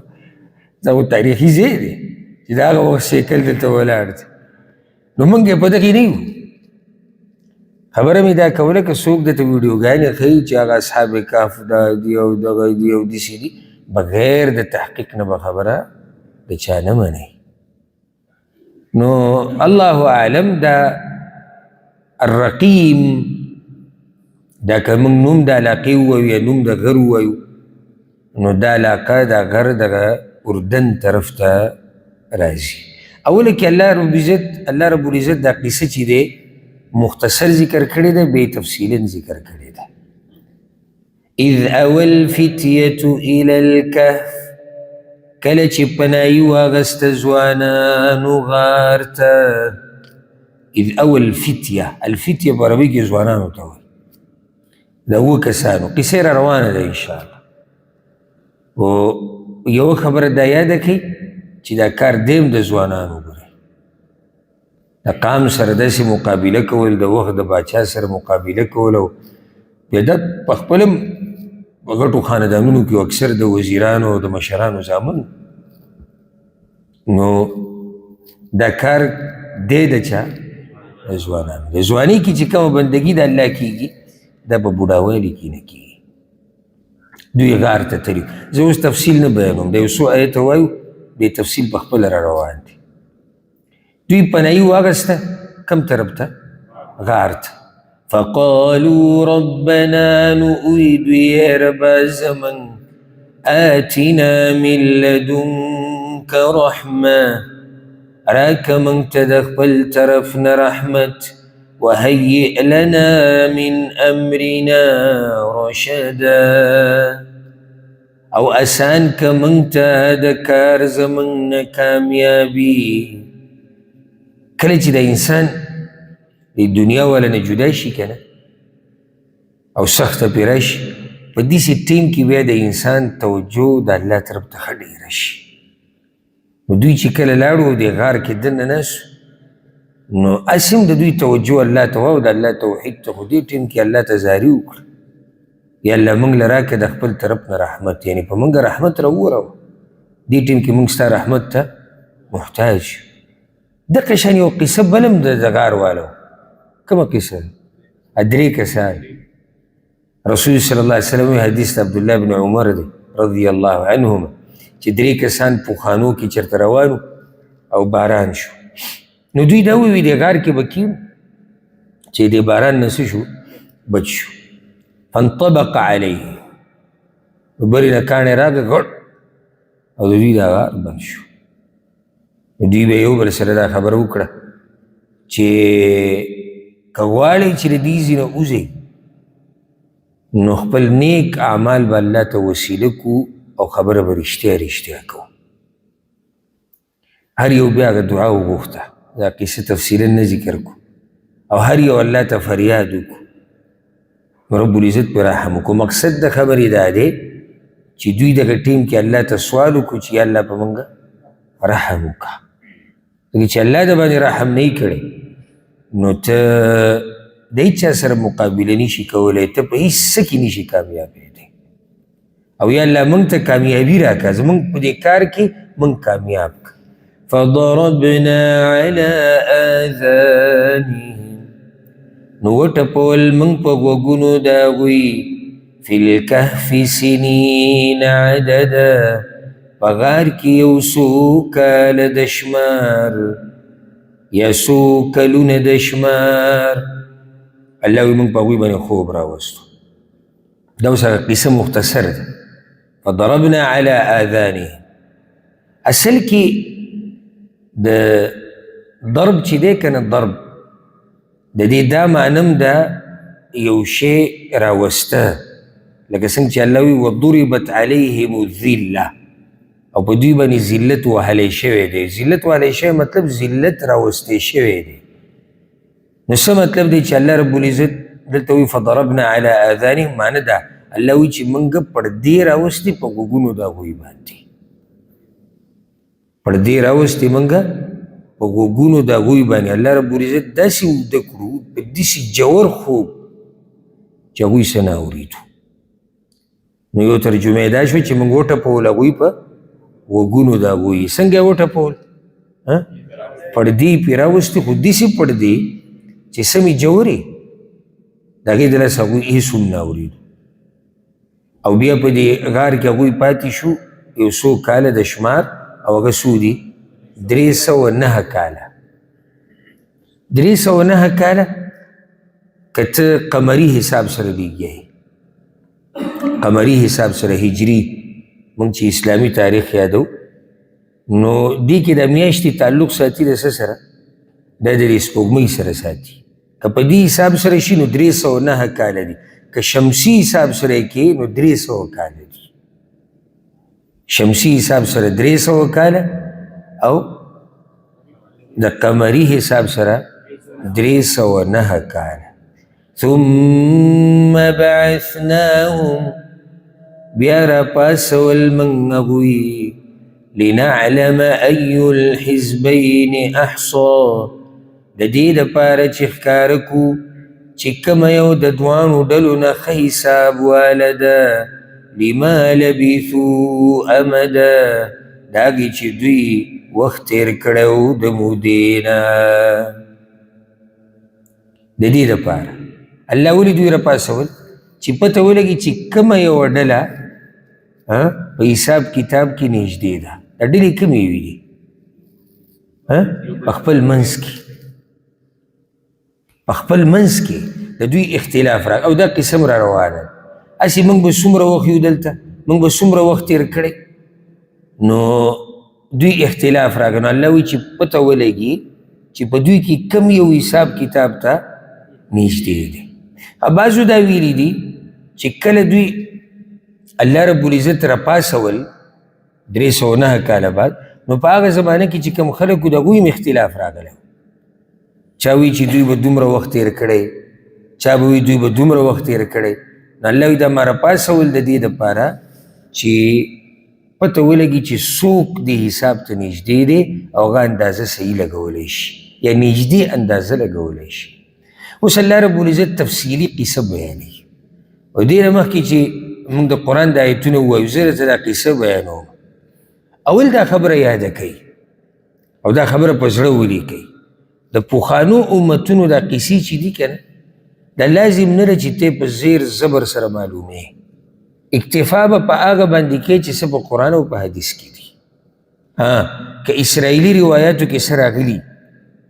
دا خو تاریخي ځای دی چې د هغه وخت سیکل دلته ولاړ دی نو موږ یې په دغې نه یو خبره مې دا کوله که څوک درته ویډیوګانې ښیي چې هغه اصحاب کهف دا دي او دغه دي او داسې دي بغیر د تحقیق نه به خبره د چا نه منئ نو الله اعلم دا الرقیم دا که موږ نوم د علاقې ووایو یا نوم د غر ووایو نو دا علاقه دا غر دغه اردن طرف ته راځي اوله کې الله رب العزت دا قصه چې دی مختصر ذکر کړی ده بې تفصیلا ذکر کړی ده اذ اول الفتیة الى الکهف کله چې پناهي واغسته ځوانانو غار ته اذ اول الفتیه الفتیه په عربي کې ځوانانو ته وایي د 7 کسانو قصه را روانه ده انشاءالله او یوه خبره دا یاده کړئ چې دا کار دیم د ځوانانو ګورئ د قام سره داسې مقابله کول د وخت د باچا سره مقابله کول او بیا دا په خپل هم په غټو خاندانونو کې اکثر د وزیرانو او د مشرانو زامن نو دا کار دی د چا د ځوانانو د ځوانۍ کې چې کومه بندګي د الله کېږي دا په بوډاوالي کې نه کېږي دوی غار ته تلي زه اوس تفصیل نه بیانوم د یو څو آیته وایو بې تفصیل په خپله را روان دي دوی پناهي واغسته کم طرف ته غار ته فقالوا ربنا نؤيد يا رب زمن آتنا من لدنك رحمة راك من تدخل طرفنا رحمة وهيئ لنا من أمرنا رشدا او آسان که منگ تا د کار زمنگ نه کامیابی. کله چې د انسان د دنیا والا نه جدا شي کنه او سخته پې راشي، په داسې ټیم کې بیا د انسان توجه د الله طرف ته ښه ډېره شي. نو دوی چې کله لاړو او د غار کې دننه ناستو، نو هسې هم د دوی توجه الله ته وه او د الله توحید ته. خو دې ټیم کې الله ته زاري وکړه، یا الله موږ له راکړه د خپل طرف نه رحمت، یعنې په موږ رحمت راووروه. دې ټیم کې موږ ستا رحمت ته محتاج یو. دقه شان یو قصه بل هم د غار والو. کومه قصه؟ درې کسان رسول صلی الله علیه وسلم حدیث د عبدالله بن عمر دی رضی الله عنهما چې درې کسان په خانو کې چېرته روان او باران شو. نو دوی دا وویل د غار کې به کیو چې د باران نه څه شو، بچ شو. فانطبق علیه، نو برې نه کاڼې راغی غټ او د دوی دا غار بند شو. نو دوی به یو بل سره دا خبره وکړه چې که غواړئ چې د دې ځای نه وځئ، نو خپل نیک اعمال به الله ته وسیله کو او خبره به رښتیا رښتیا کو. هر یو بیا هغه دعا وغوښته، دا قصه تفصیلا نه ذکر کو، او هر یو الله ته فریاد وکړو، رب العزت پې رحم وکړو. مقصد د خبرې دا دی چې دوی دغه ټیم کې الله ته سوال وکړو چې یا الله په موږ رحم وکړه. ځکه چې الله د باندې رحم نه کړی، نو ته د هیچا سره مقابله نشي کولی، ته په هیڅ څه کې نشي کامیابېدی. او یا الله موږ ته کامیابي راکړه، زموږ په دې کار کې موږ کامیاب کړه. فضربنا على آذانهم، نو وټپول موږ په غوږونو د هغوی، فی الکهف سنین عددا، په غار کې یو څو کاله د شمار یا څو کلونه د شمار. الله وی موږ په هغوی باندې خوب راوستو. دا اوس هغه قصه مختصر ده. فضربنا على آذانهم، اصل کې د ضرب چې دی که نه، ضرب د دې دا معنم ده یو شی راوسته، لکه څنګه چې الله وی وضربت علیهم الذله، او په دوی باندې ذلت وهلی شوی دی. ذلت وهلی شوی مطلب ذلت راوستی شوی دی. نو څه مطلب دی چې الله رب العزت دلته وی فضربنا على آذانهم، معنی ده الله وی چې موږ پردې راوستې په غوږونو د هغوی باندې، پردې راوستې موږ په غوږونو د هغوی باندې. الله رب العزت داسې اوده کړو په داسې جوور خوب چې هغوی څه نه اورېدو. نو یو ترجمه یې دا شوه چې موږ وټپول هغوی په غوږونو د هغوی. څنګه یې وټپول؟ پردې پې راوستې، خو داسې پردې چې سمې جوړې، د هغې د لاسه هغوی هېڅ هم نه اورېدو. او بیا په دې غار کې هغوی پاتې شو یو څو کاله د شمار، او هغه څو دي 309 کاله. 309 کاله که ته قمري حساب سره لیږې، قمري حساب سره هجري، موږ چې اسلامي تاریخ یادو، نو دې کې د میاشتې تعلق ساتي د څه سره؟ دا د سپوږمۍ سره ساتي. که په دې حساب سره شي نو 309 کاله دي. که شمسي حساب سره یې کې نو 300 کاله دي. شمسي حساب سره 300 کاله او د قمري حساب سره 309 کاله. ثم بعثناهم، بیا را پاسول موږ هغوی، لنعلم ای الحزبین احصا، د دې دپاره چې ښکاره کړو چې کومه یو د دواړو ډلو نه ښه حساب واله ده، لما لبثوا امدا، د هغې چې دوی وخت تېر کړی و د مودې نه. د دې دپاره الله ولې دوی راپاڅول چې پته ولګي چې کومه یوه ډله په حساب کتاب کې نږدې ده. دا ډلې کومې وي دي؟ په خپل منځ کې، په خپل منځ کې د دوی اختلاف را، او دا قسم را روانه. هسې موږ به څومره وخت یو دلته، موږ به څومره وخت تېر کړی، نو دوی اختلاف راغی. نو الله وایي چې پته ولګي چې په دوی کې کم یو حساب کتاب ته نږدې دی. بعضو دا ویلي دي چې کله دوی الله رب العزت راپاسول 309 کاله بعد نو په هغه زمانه کې چې کوم خلک وو د هغوی هم اختلاف راغلی چا وی چې دوی به دومره وخت تېر کړی چا به وی دوی به دومره وخت تېر کړی نو الله وی دا ما راپاسول د دې دپاره چې پته ولګي چې څوک دې حساب ته نږدې دی او هغه اندازه صحیح لګولی شي یا نږدې اندازه لګولی شي اوس الله رب العزت تفصیلي قصه بیانوي او دې نه مخکې چې موږ د قرآن د آیتونه ووایو زه درته دا قصه بیانوم اول دا خبره یاده کوي او دا خبره په زړه ولیکئ د پخوانو امتونو دا قصې چې دي که نه دا لازم نه ده چې ته په زیر زبر سره معلومې اکتفا به په هغه باندې کې چې څه په قرآن او په حدیث کې دي که اسرائیلي روایاتو کې څه راغلي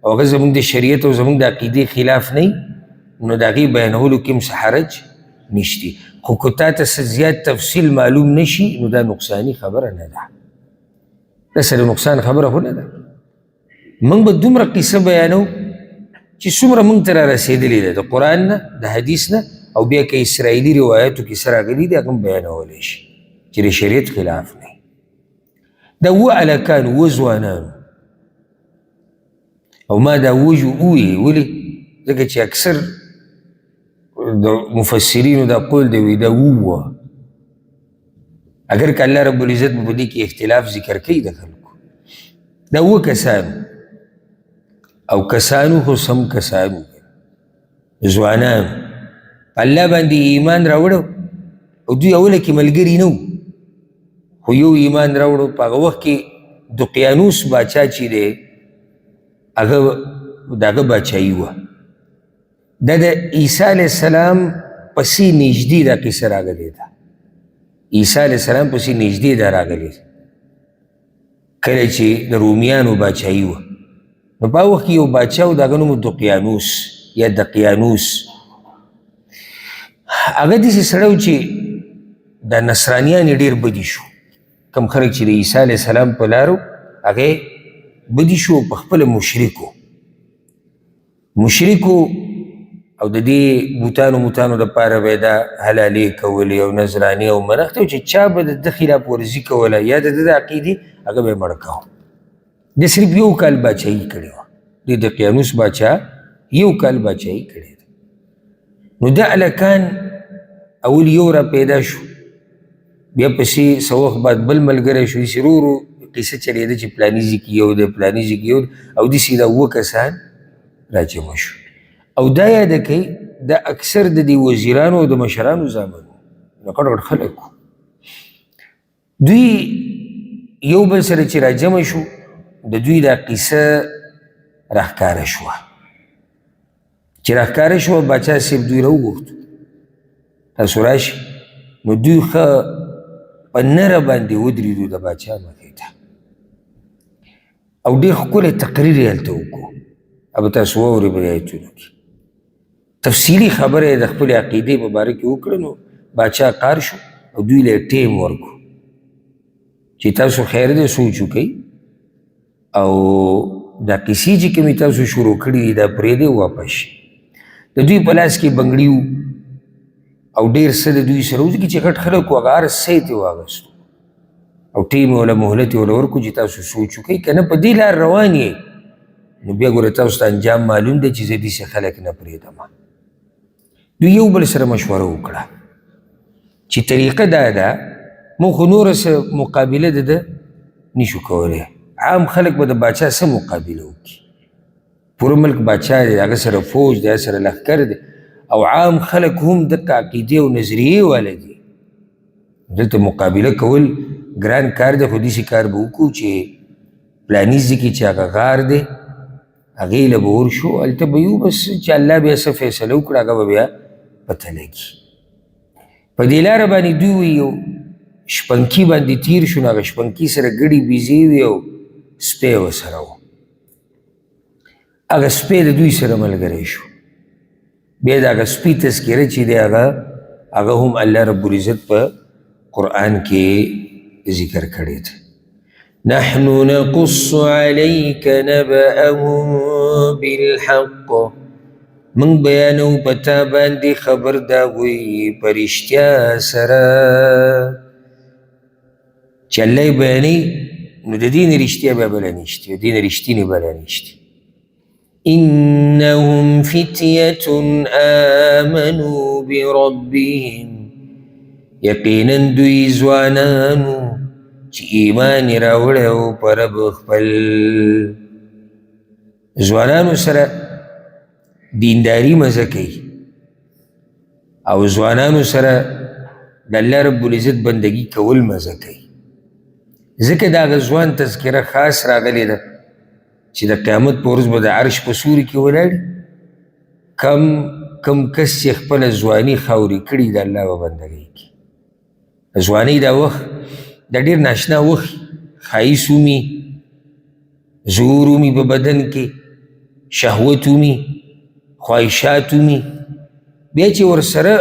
او هغه زموږ د شریعت او زموږ د عقیدې خلاف نه نو د هغې بیانولو کې هم څه حرج نشتی خو که تا ته څه زیات تفصیل معلوم نشي نو دا نقصاني خبره نه ده دا سره نقصان خبره خو نه ده موږ به دومره قصه بیانو چې څومره موږ ته را رسېدلې ده د قرآن نه د حدیث نه او بیا که اسرائیلي روایاتو کې څه راغلي دي هغه هم بیانولی شي چې د شریعت خلاف نه دا اووه هلکان اووه ځوانان او ما دا وویې ولې ځکه چې اکثر د مفسرینو دا قول دی وی دا ووه اگر که الله رب العزت په دې کې اختلاف ذکر کوي د خلکو دا اووه کسانو او کسانو خو سم کسانو ځوانان الله باندې ایمان راوړو او دوی اوله کې ملګري نه وو خو یو ایمان راوړو په هغه وخت کې دقیانوس باچا چې دی هغه د هغه باچایي وه دا د عیسی علیه السلام پسې نږدې دا قصه راغلې ده عیسی علیه السلام پسې نږدې دا راغلې ده کله چې د رومیانو باچایي وه نو په هغه وخت کې یو باچا و د هغه نوم دقیانوس یا دقیانوس هغه داسې سړی و چې دا نصرانیان یې ډېر بدي شو کم خلک چې د عیسی علیه السلام په لارو هغه بدي شو په خپله مشرکو او د دې بوتانو دپاره به یې دا حلالې کولې او نظراني او منښتې او چې چا به د ده خلاف ورزي کوله یا د ده د عقیدې هغه به یې مړ کاوه د صرف یو کال باچایي کړې وه د دقیانوس باچا یو کال باچایي کړې ده نو دا هلکان اول یو را پیدا شو بیا پسې څه وخت بعد بل ملګری شو داسې ورو ورو قصه چلېده چې پلاني ځای کې یو دی پلاني ځای کې یو دی او داسې دا اووه کسان راجمع شو او دا یاده کوي دا اکثر د دې وزیرانو او د مشرانو زامن نو غټ غټ خلک دوی یو بل سره چې راجمع شو د دوی دا قصه راښکاره شوه چې راښکاره شوه باچا صاحب دوی راوغوښتو تاسو راشئ نو دوی ښه په نره باندې ودرېدو د باچا مخې ته او ډېر ښکلی تقریر یې هلته وکړو ابه تاسو واورئ په دې آیتونو کې تفصیلي خبره یې د خپلې عقیدې په باره کې وکړه نو باچا قار شو او دوی له یې ټیم ورکړو چې تاسو خیر دی سوچ وکئ او دا قصې چې کومې تاسو شروع کړي دي دا پرېږدئ واپس شي د دوی په لاس کې بنګړي وو او ډېر څه د دوی سره وځي چې غټ خلک وو هغه هر څه یې ترې واخیستو او ټیم یې وله مهلت یې وله ورکړو چې تاسو سوچ وکئ که نه په دې لار روان یې نو بیا ګوره تاسو ته انجام معلوم دی چې زه داسې خلک نه پرېږدم دوی یو بل سره مشوره وکړه چې طریقه دا ده موږ خو نوره څه مقابله د ده نشو کولی عام خلک به د باچا څه مقابله وکړي پوره ملک باچا دی هغه سره فوج دی هغه سره لښکر دی او عام خلک هم دغه عقیدې او نظریې والا دي دلته مقابله کول ګران کار دی خو داسې کار به وکړو چې پلاني ځای کې چې هغه غار دی هغې له به ورشو هلته به یو بس چې الله بیا څه فیصله وکړه هغه به بیا پته لګي په دې لاره باندې دوی یو شپنکي باندې تیر شو نو هغه شپنکي سره ګډې بیزې وې او سپی ورسره و هغه سپی د دوی سره ملګری شو بیا د هغه سپي تذکره چې دی هغه هم الله رب العزت په قرآن کې ذکر کړی دی نحن نقص عليك نبأهم بالحق من بیانو پتا باندې خبر دا وی پرشتیا سره چې الله یې بیانوي نو د دې نه رښتیا بیا بله نشته د دې نه رښتینې بله نشته إنهم فتية آمنوا بربهم یقینا دوی ځوانانو چې ایمان یې راوړی و په رب خپل ځوانانو سره دینداري مزه کوي او ځوانانو سره د الله رب العزت بندگی کول مزه کوي ځکه د هغه ځوان تذکره خاص راغلی ده چې د قیامت په ورځ به د عرش په سوري کې ولاړي کم کس چې خپله ځواني خاورې کړي د الله به بندګۍ کړي د ځوانۍ دا وخت د ډېر ناشنا وخت ښایست ومي زور ومي په بدن کې شهوت ومي خواهشات ومي بیا چې ورسره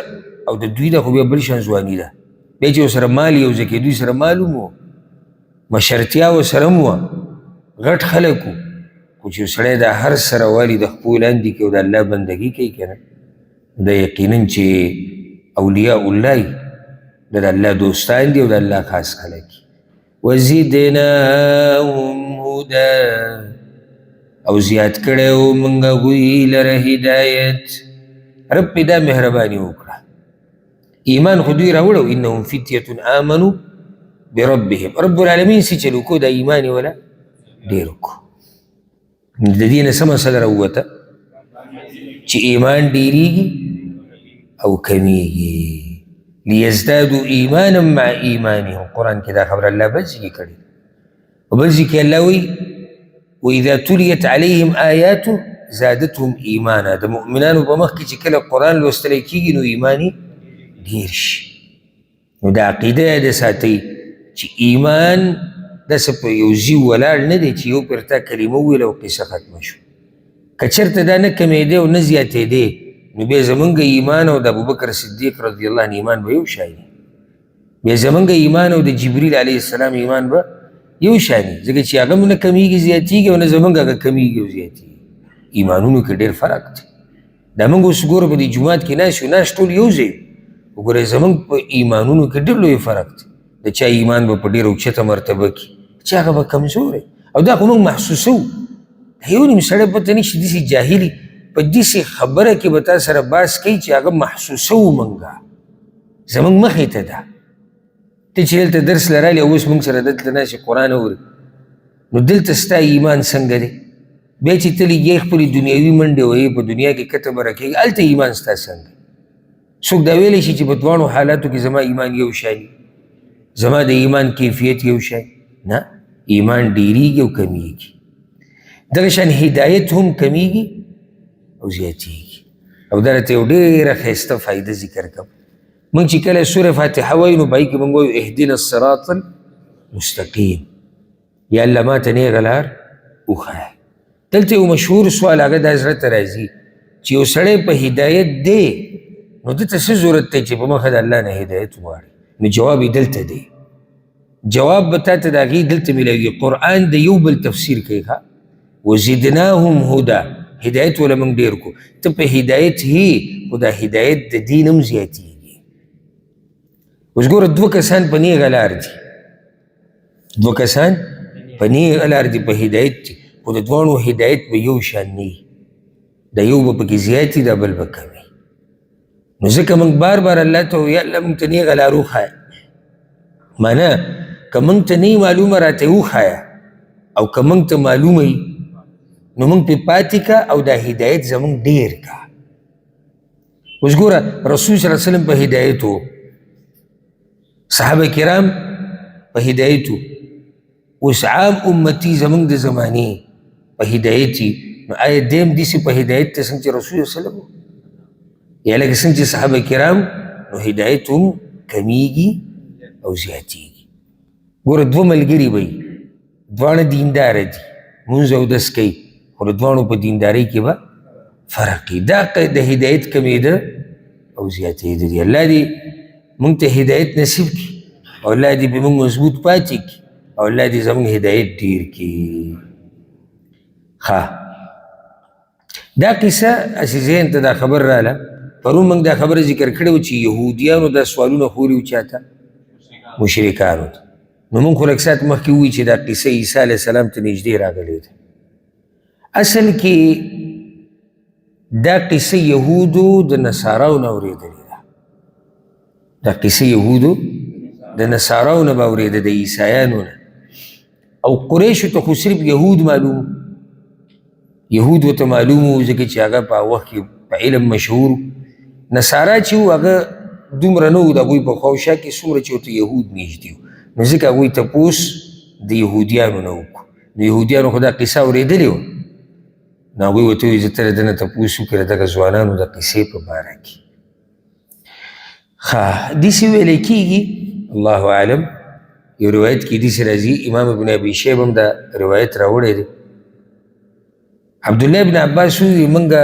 او د دوی ده خو بیا بل شان ځواني ده بیا چې ورسره مال یو ځای کې دوی سره مال هم و مشرتیا ورسره هم وه غټ خلک و خو چې سړی دا هر سره والي د خپو لاندې کې او د الله بندګي کوي که نه دا یقینا چې اولیاء الله د الله دوستان دي او د الله خاص خلک وزدناهم هدى او زیات کړی و موږ هغوی لره هدایت رب پې دا مهرباني وکړه ایمان خو دوی راوړو انهم فتیة آمنو بربهم رب العالمین څه چل وکړو دا ایمان یې ولا ډېر وکړو د دې نه څه مسله راووته چې ایمان ډېرېږي او کمیږي لیزدادوا ایمانا مع ایمانهم قرآن کې دا خبر الله بل ځای کې کړې او بل ځای کې الله وایي وإذا تليت عليهم آياته زادتهم ایمانا د مؤمنانو په مخ کې چې کله قرآن لوستلی کېږي نو ایمان یې ډېر شي نو دا عقیده یې د ساتئ چې ایمان داسې په یو ځي ولاړ نه دی چې یو پر تا کلمه وویل او قصه ختمه شو که چېرته دا نه کمېدی او نه زیاتېدی نو بیا زمونږ ایمان او د ابوبکر صدیق رضی الله عنه ایمان به یو شان وي بیا زمونږ ایمان او د جبریل علیه السلام ایمان به یو شان وي ځکه چې هغه نه کمیږي زیاتېږي او نه زمونږ هغه کمیږي او زیاتېږي ایمانونو کې ډېر فرق دی دا موږ اوس ګوره په دې جومات کې ناست یو ناست ټول یو ځای وګورئ زمونږ په ایمانونو کې ډېر لوی فرق دی د چا ایمان به په ډېره اوچته مرتبه کې چې هغه به کمزوری او دا خو موږ محسوسوو یو نیم سړی پته نشي داسې جاهلي په داسې خبره کې به تا سره بحث کوي چې هغه محسوسوو موږ زموږ مخې ته ده ته چې دلته درس لرالی اوس موږ سره دلته ناستې قرآن اوري نو دلته ستا ایمان څنګه دی بیا چې ته لګیې خپلې دنیاوي منډې وهې په دنیا کې کته به راکېږي هلته ایمان ستا څنګه څوک دا ویلی شي چې په دواړو حالاتو کې زما ایمان یو شان زما د ایمان کیفیت یو شان نه ایمان ډېرېږي او کمیږي دغه شان هدایت هم کمیږي او زیاتېږي او دا راته یو ډېره ښایسته فایده ذکر کوم موږ چې کله سوره فاتحه وایو نو په هغې کې موږ وایو اهدنا الصراط المستقیم یا الله ماته نیغه لار وښایه دلته یو مشهور سوال هغه دا زړه ته راځي چې یو سړی په هدایت دی نو دته څه ضرورت دی چې په مخه د الله نه هدایت وغواړي نو جواب یې دلته دی جواب به تا ته د هغې دلته میلاوي قرآن د یو بل تفسیر کوي ښه وزدناهم هدا هدایت وله موږ ډېر کړو ته په هدایت هی خو دا هدایت د دین هم زیاتېږي اوس ګوره دوه کسان په نیغه لار دي دوه کسان په نیغه لار دي په هدایت دي خو د دواړو هدایت به یو شان نه وي د یو به پکې زیات وي د بل به کم وي نو ځکه موږ بار بار الله ته وایو یا الله موږ ته نیغه لار وښایه معنه که موږ ته نه معلومه راته وښایه او که موږ ته معلومه وي نو موږ پې پاتې که او دا هدایت زموږ ډېر که اوس ګوره رسول صلی الله وسلم په هدایت و صحابه کرام په هدایت و اوس عام امتي زموږ د زمانې په هدایت وي نو آیا دیم داسې په هدایت ته څنګه چې رسول صلی الله وسلم یا لکه څنګه چې صحابه کرام نو هدایت هم کمیږي او زیاتېږي ګوره دوه ملګري به وي دواړه دینداره دي مونځ اودس کوي خو د دواړو په دیندارۍ کې به فرق وي دا د هدایت کمېده او زیاتېده دي الله دې مونږ ته هدایت نصیب کړي او الله دې پې مونږ مضبوط پاتې کړي او الله دې زمونږ هدایت ډېر کړي ښه دا قصه هسې ذهن ته دا خبر راله پرون موږ دا خبره ذکر کړې وه چې یهودیانو دا سوالونه خوري وو چاته مشرکانو ته نو موږ خو لږ ساعت مخکې ووایي چې دا قصه عیسی علیه السلام ته نږدې راغلې ده اصل کې دا قصه یهودو د نصاراو نه اورېدلې ده دا قصه یهودو د نصاراو نه به اورېده د عیسایانو نه او قریشو ته خو صرف یهود معلوم یهود ورته معلوم وو ځکه چې هغه په هغه وخت کې په علم مشهور نصارا چې وو هغه دومره نه وو د هغوی په خواوشا کې څومره چې ورته یهود نږدې وو نو ځکه هغوی تپوس د یهودیانو نه وکړو نو یهودیانو خو دا قصه اورېدلې وه نو هغوی ورته وویل زه ته د نه تپوس وکړې دغه ځوانانو د قصې په باره کې ښه داسې ویلی کېږي الله اعلم یو روایت کې داسې راځي امام ابن ابي شیبه هم دا روایت راوړی دی عبدالله ابن عباس وی منګه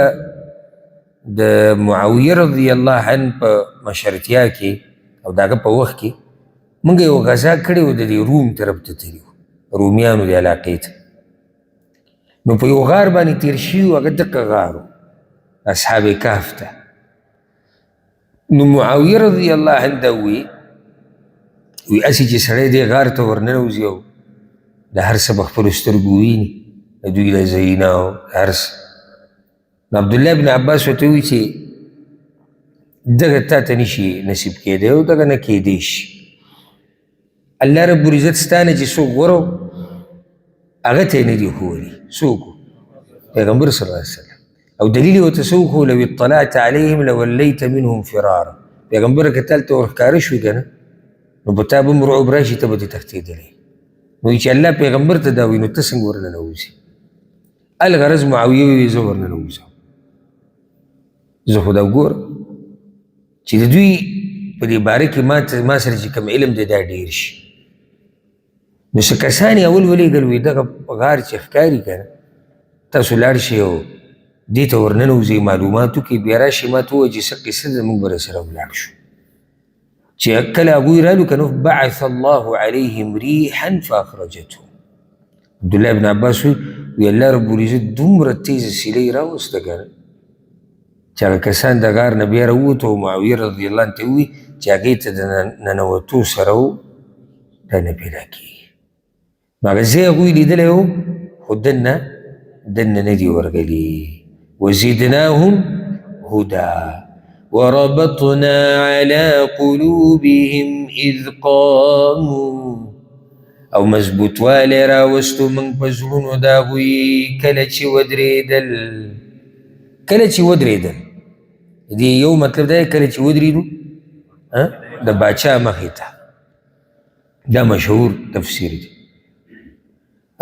د معاویه رضی الله عنه په مشرتیا کې او داغه په وخت کې منګه یو غزا کړې وه د دې روم طرف ته تللي وو رومیانو د علاقې ته نو په یو غار باندې تېر شوي وو هغه دقه غار و اصحاب کهف ته نو معاویه رضی الله عنه دا وی هسې چې سړی دې غار ته ورننوځي او د هر څه په خپلو سترګو ویني د دوی د ځایونه او هر څه نو عبدالله ابن عباس ورته وایي چې دغه تا ته نشي نصیب کېدی او دغه نه کېدی شي الله رب العزت ستا نه چې څوک غوره هغه ته یې نه دي ښوولي څوک پیغمبر صلی الله علیه وسلم او دلیل یې ورته څه وښو لو اطلعت علیهم لولیت منهم فرارا پیغمبره که تا هلته ورښکاره شوي که نه نو په تا به هم رعب راشي ته به دې تښتېدلی نو چې الله پیغمبر ته دا وایي نو ته څنګه ورننوځې الغرض معاویه وویل زه ورننوځم زه خو دا وګورم چې د دوی په دې باره کې ما سره چې کوم علم دی دا ډېر شي نو څه کسان یې اول ولېږل وایي دغه غار چې ښکاري که نه تاسو لاړ شئ او دې ته ورننوځئ معلومات وکړئ بیا راشئ ما ته ووایه چې څه قصه ده موږ به راسره ولاړ شو چې کله هغوی رالو که نو بعث الله علیهم ریحا فاخرجتهم عبدالله ابن عباس وی الله رب العزت دومره تیزه سیله یې راوسته که نه چې هغه کسان د غار نه بیا راووتو او معاویه رضی الله عنه ته ووایي چې هغې ته د ننوتو سره و دا نه پیدا کېږي نو هغه ځای هغوی لیدلی و خو دننه نه دي ورغلي وزدناهم هدى وربطنا على قلوبهم إذ قاموا او مضبوط والی راوستو موږ په زړونو د هغوی کله چې ودرېدل دې یو مطلب دا کله چې ودرېدو د باچا مخې ته دا مشهور تفسیر دی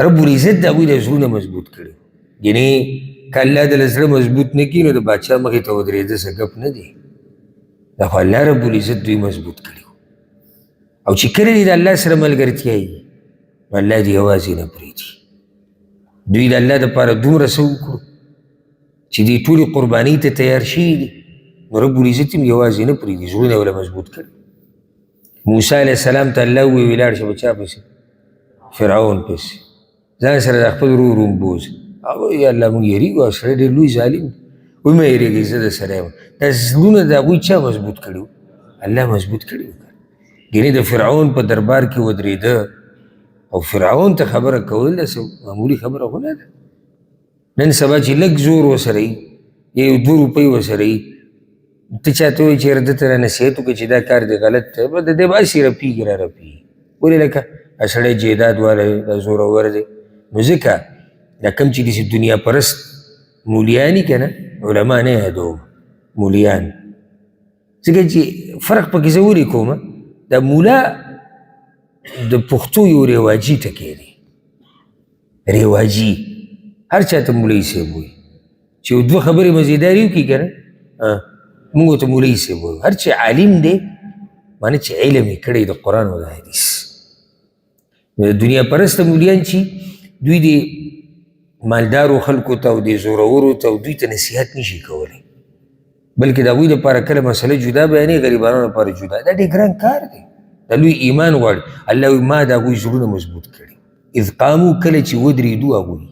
رب العزت د هغوی د زړونه مضبوط کړي یعنې که الله د زړه مضبوط نه کړي نو د باچا مخې ته ودرېده څه ګپ نه دی دا خو الله رب العزت دوی مضبوط کړي او چې کله دې د الله سره ملګرتیا وي نو الله دې یوازې نه پرېږدي دوی د الله دپاره دومره څه وکړو چې دې ټولې قربانۍ ته تیار شوي دي نو رب العزت هم یوازې نه پرېږدي زړونه یې مضبوط کړي موسی علیه السلام ته الله وویل ولاړ شه په چا پسې فرعون پسې ځان سره د خپل ورور هم بوځه هغه یا الله موږ یېرېږو او سړی ډېر لوی ظالم وایي مه یېرېږئ زه د سره یم دا زړونه د هغوی چا مضبوط کړي وو الله مضبوط کړي وو ګینې د فرعون په دربار کې ودرېده او فرعون ته خبره کول داسې معمولي خبره خو نه ده نن سبا چې لږ زور ورسره وي یا یو 2 روپۍ ورسره وي ته چاته وایي چې یاره ده ته را نصیحت وکړه چې دا کار دې غلط دی به د دې به هسې رپېږي را رپېږي ولې لکه سړی جیداد والی دا زورور دی نو ځکه دا کوم چې داسې دنیا پرست مولیاني که نه علما نه یادوم مولیان ځکه چې فرق پکې زه ولیکوم دا مولا د پښتو یو رواجي ټکی دی رواجي هر چا ته مولوي صاحب وایي چې یو 2 خبرې مزیداري وکړي که نه موږ ورته مولوي صاحب وایو هر چې عالم دی معنی چې علم یې کړی د قرآن او د حدیث د دنیا پرسته مولیان چې دوی د مالدارو خلکو ته او د زورورو ته او دوی ته نصیحت نشي کولی بلکې د هغوی دپاره کله مسله جدا بیانې غریبانو لپاره جدا دا ډېر ګران کار دی دا لوی ایمان غواړي الله وایي ما د هغوی زړونه مضبوط کړي اذ قامو کله چې ودرېدو هغوی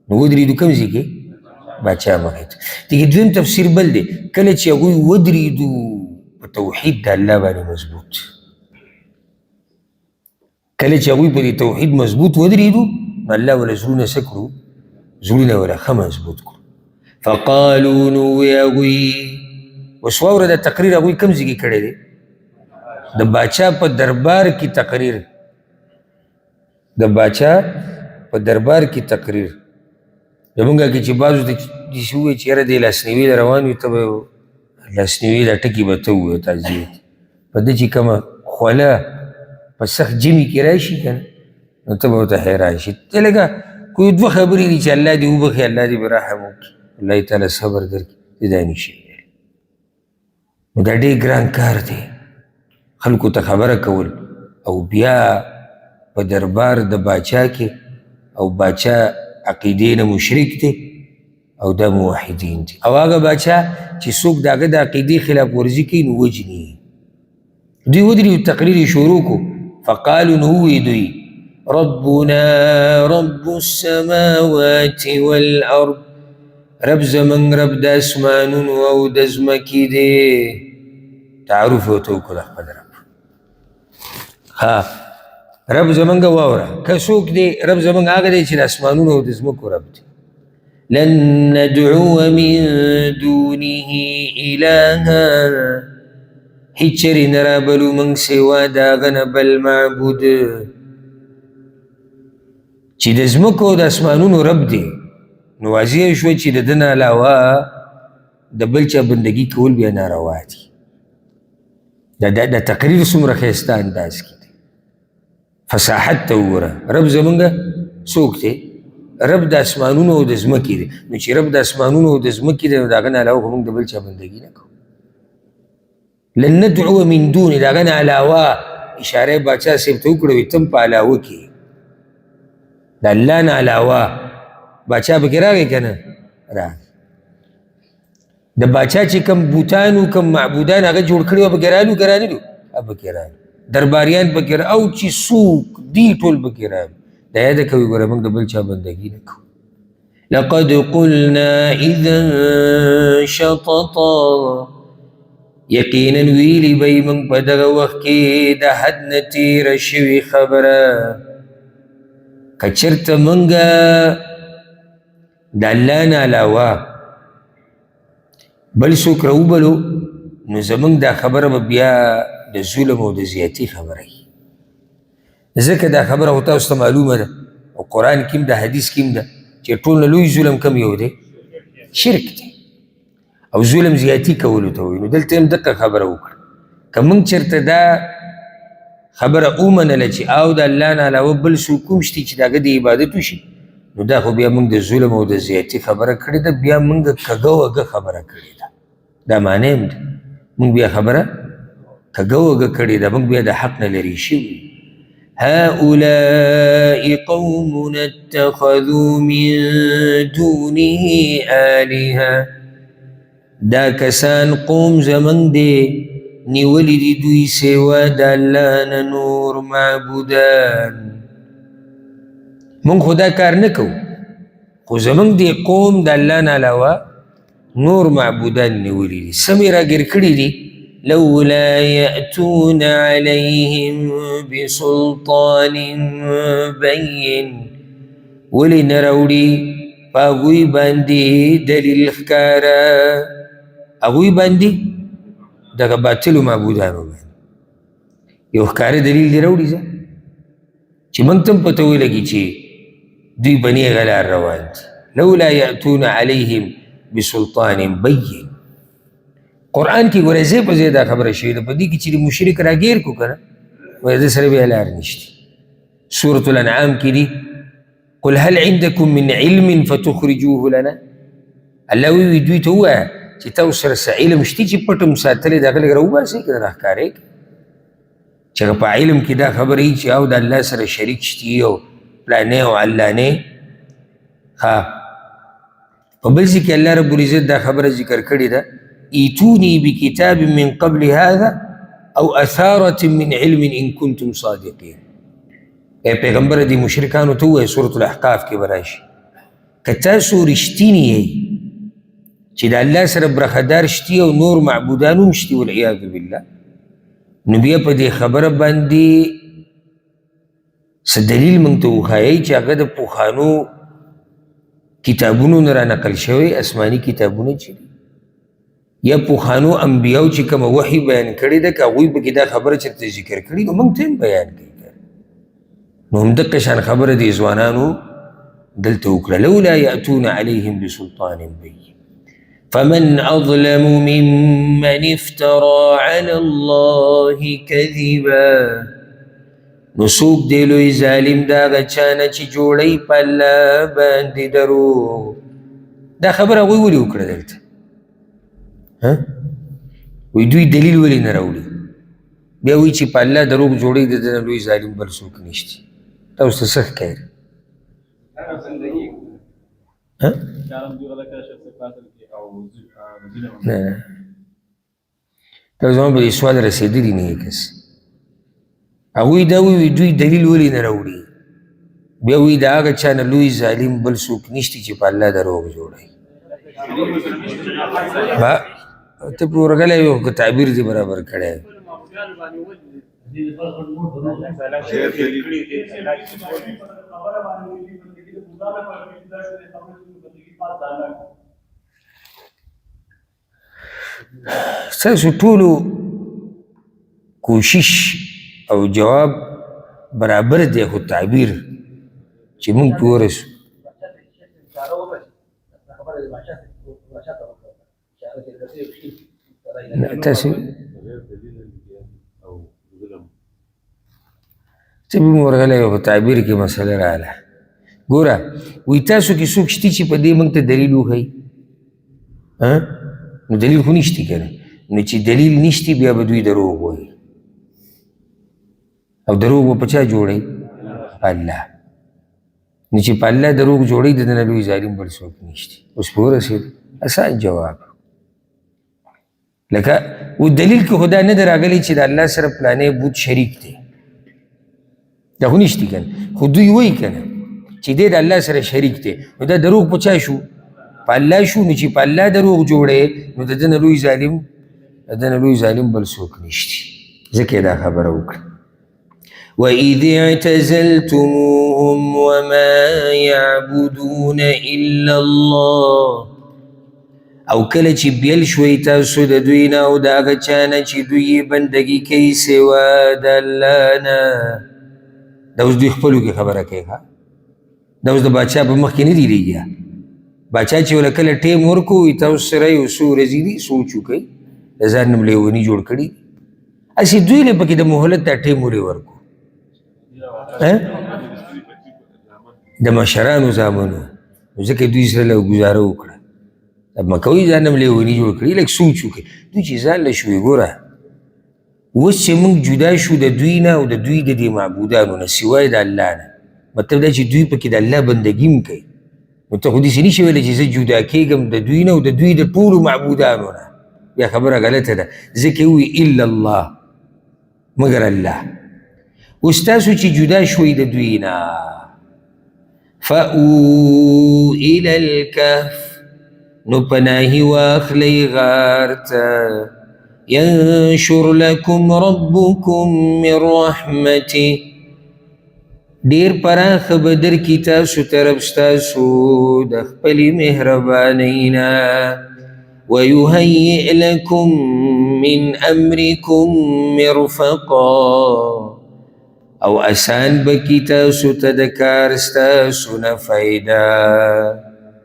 نو ودرېدو کوم ځای کې باچا مخې ته. دغې دویم تفسیر بل دی، کله چې هغوی ودرېدو په توحید د الله باندې مضبوط، کله چې هغوی په دې توحید مضبوط ودرېدو نو الله وله زړونه څه کړو؟ زړونه وله ښه مضبوط کړو. فقالو نو ووایي هغوی، اوس واوره دا تقریر هغوی کوم ځای کې کړی دی؟ د باچا په دربار کې تقریر، د باچا په دربار کې تقریر. زمونږ کې چې بعضو ته داسې ووایي چې یاره دی لاسنیوي له روان وي، ته به لاسنیوي دا ټکي به ته ووایو تعزیه په ده چې کومه خوله په سخت جمي کې راشي که نه نو ته به ورته حیران شي. ته لکه کوئی دوه خبرې دي چې الله دې وبخي، الله دې به رحم وکړي، الله تعالی صبر درکړي، ته دا نشي ویلی. نو دا ډېر ګران کار دی خلکو ته خبره کول، او بیا په دربار د باچا کې، او باچا عقیدې نه مشرک دی او دا موحدین دي، او هغه باچا چې څوک د هغه د عقیدې خلاف ورزي کوي نو وجني. دوی ودرېدو تقریر یې شروع کړو. فقالو نو ووایي دوی ربنا رب السماوات والارض، رب زمنګ رب د اسمانونو او د ځمکې دی. تعارف ورته وکړو د خپل رب. ها رب زمنګ واوره که څوک دی، رب زمنګ هغه دی چې د اسمانونو او د ځمکو رب دی. لن ندعو من دونه الها، هیڅ چرې نه رابلو موږ سوا د هغه نه بل معبود چې د ځمکو او د اسمانونو رب دی. نو واضح شوه چې د ده نه علاوه د بل چا بندګي کول بیا ناروا دي. د تقریر څومره ښایسته انداز کې دی، فصاحت ته وګوره. رب زمونږ څوک دی؟ رب د اسمانونو او د ځمکې دی. نو چې رب د اسمانونو او د ځمکې دی نو د هغه نه علاوه خو موږ د بل چا بندګي نه کوو. لن ندعو من دون، د هغه نه علاوه اشاره باچا صاحب ته وکړه، وایي تم په علاوه کې د الله نه علاوه باچا پکې راغی که نه راغی. د باچا چې کوم بوتان و کوم معبودان هغه جوړ کړي وه پکې رالو که رانلو؟ پکې رالو. درباریان پکې او چې څوک دي ټول پکې رالو. دا یاده کوي ګوره موږ د بل چا بندګي نه کوو. لقد قلنا اذا شططا، یقینا ویلي به موږ په دغه وخت کې د حد نه تېره شوې خبره. که چېرته موږ د الله نه علاوه بل څوک راوبلو نو زموږ دا خبره به بیا د ظلم او د زیاتي خبره وي. ځکه دا خبره خو تاسو ته معلومه ده، او قرآن کې هم ده، حدیث کې هم ده، چې ټول نه لوی ظلم کم یو دی؟ شرک دی، او ظلم زیاتي کولو ته وایي. نو دلته هم دقه خبره وکړه. که موږ چېرته دا خبره ومنله چې او د الله نه علاوه بل څوک کوم شته چې د هغه د عبادت وشي، نو دا خو بیا موږ د ظلم او د زیاتي خبره کړې ده، بیا موږ کږه وږه خبره کړې ده. دا معنی هم ده، موږ بیا خبره کږه وږه کړې ده، موږ بیا د حق نه لرې شوي. هؤلاء قوم اتخذوا من دونه آلهة، دا کسان قوم زمن دی نیولی دی دوی سوا د الله نه نور معبودان. مونږ خو دا کار نه کوو، خو زمونږ دی قوم د الله نه علاوه نور معبودان نیولی دي. سمې راګیر کړي دي. لولا یأتون علیهم بسلطان بین، ولې نه راوړي په هغوی باندې دلیل ښکاره، هغوی باندې دغه باطلو معبودانو باندې یو ښکاره دلیل دې راوړي ځه چې موږ ته هم پته ولګي چې دوی په نیغه لار روان دي. لولا یأتون علیهم بسلطان بین. قرآن کې ګوره ځای په ځای دا خبره شوې ده، په دې کې چې مشرک راګیر کو که نه وایي د سره بیا لار نشته. سورة الانعام کې دي قل هل عندكم من علم فتخرجوه لنا. الله وی دوی ته ووایه چې تاسو سره څه علم شته چې پټ هم ساتلی د هغه لږ راوباسئ که نه راښکاره یې چې هغه په علم کې دا خبره وي چې او د الله سره شریک شتي او پلانې او علانې. ها په بل ځای کې الله رب العزت دا خبره ذکر کړې ده ایتونی بکتاب من قبل هذا او اثارة من علم ان کنتم صادقین. ای پیغمبر دی مشرکانو ته ووایه سورة الاحقاف کې به راشي که تاسو رښتیني یئ چې د الله سره برخدار شتي او نور معبودان هم شتي والعیاذ بالله، نو بیا په دې خبره باندې څه دلیل موږ ته وښایئ چې هغه د پخوانو کتابونو نه رانقل شوی آسماني کتابونه چې دي یا پخوانو انبیاو چې کومه وحي بیان کړې ده که هغوی پکې دا خبره چېرته ذکر کړي نو موږ ته هم بیان کوي. نو همدقه شان خبره دې ځوانانو دلته وکړه لولا یأتون علیهم بسلطان بین فمن أظلم ممن افترى على الله كذبا. نو څوک دی لوی ظالم د هغه چا نه چې جوړوي په الله باندې دروغ. دا خبره هغوی ولې وکړه دلته؟ وایي دوی دلیل ولې نه راوړي؟ بیا وایي چې په الله دروغ جوړوي د ده نه لوی ظالم بل څوک نشته. دا اوس ته څه ښکاري؟ نه دا زما به دې سوال رسېدلي نه یې کس. هغوی دا وایي دوی دلیل ولې نه راوړي؟ بیا وایي د هغه چا نه لوی ظالم بل څوک نشته چې په الله دروغ جوړوي. ته پرې ورغلی وې خو که تعبیر دې برابر کړی ستاسو ټولو کوشش او جواب برابر دی خو تعبیر چې موږ پرې ورسو. تاسو ته به مې ورغلی خو تعبیر کې مسله راغله. ګوره وایي تاسو کې څوک شته چې په دې موږ ته دلیل وښایي؟ نو دلیل خو نشتی که نه. نو چې دلیل نشتی بیا به دوی دروغ وایي او دروغ به په چا جوړوي؟ په الله. نو چې په الله دروغ جوړوي د ده نه لوی ظالم بل څوک نشتی. اوس پوه ورسېد؟ اسان جواب لکه و دلیل کې خو دا نه ده راغلی چې د الله سره پلانی بوت شریک دی. دا خو نشتی که نه. خو دوی وایي که نه چې دی د الله سره شریک دی نو دا دروغ په چا شو؟ په الله شو. نو چې په الله دروغ جوړی نو د ده نه لوی ظالم بل څوک نشتی. ځکه دا خبره وکړه. وَإِذِ اعْتَزَلْتُمُوهُمْ وَمَا يَعْبُدُونَ إِلَّا اللَّهِ. او کله چې بیل شوئ تاسو د دوی نه او د هغه چا نه چې دوی یې بندګي کوي سوا د الله نه. دا اوس دوی خپلو کې خبره کوي. دا اوس د باچا په مخ کې نه تېرېږي. باچا چې وله کله ټیم ورکو وي تاسو سره یو څو ورځې دي سوچ وکئ د ځان نه لیوني جوړ کړي. هسې دوی له پکې د مهلت دا ټیم ولې ورکو؟ د مشرانو زامنو ځکه دوی سره له ګزاره وکړه. مه کوئ ځان نه لیوني جوړ کړي. لږ سوچ وکړئ. دوی چې ځان له شوې ګوره اوس چې موږ جدا شو د دوی نه او د دوی د دې معبودانو نه سوای د الله نه مطلب دا چې دوی پکې د الله بندګي هم کوي. نو ته خو داسې نشي ویلی چې زه جدا کېږم د دوی نه او د دوی د ټولو معبودانو نه. بیا خبره غلطه ده. ځکه ووایي الا الله مګر الله. اوس تاسو چې جدا شوئ د دوی نه فأووا إلى الكهف نو پناهي واخلئ غار ته ينشر لكم ربكم من رحمته ډیر پراخ به درکړي تاسو طرف ستاسو د خپلې مهربانۍ نه ويهيئ لكم من امركم مرفقا او آسان بکی تاسو ته د کار ستاسو نه فایده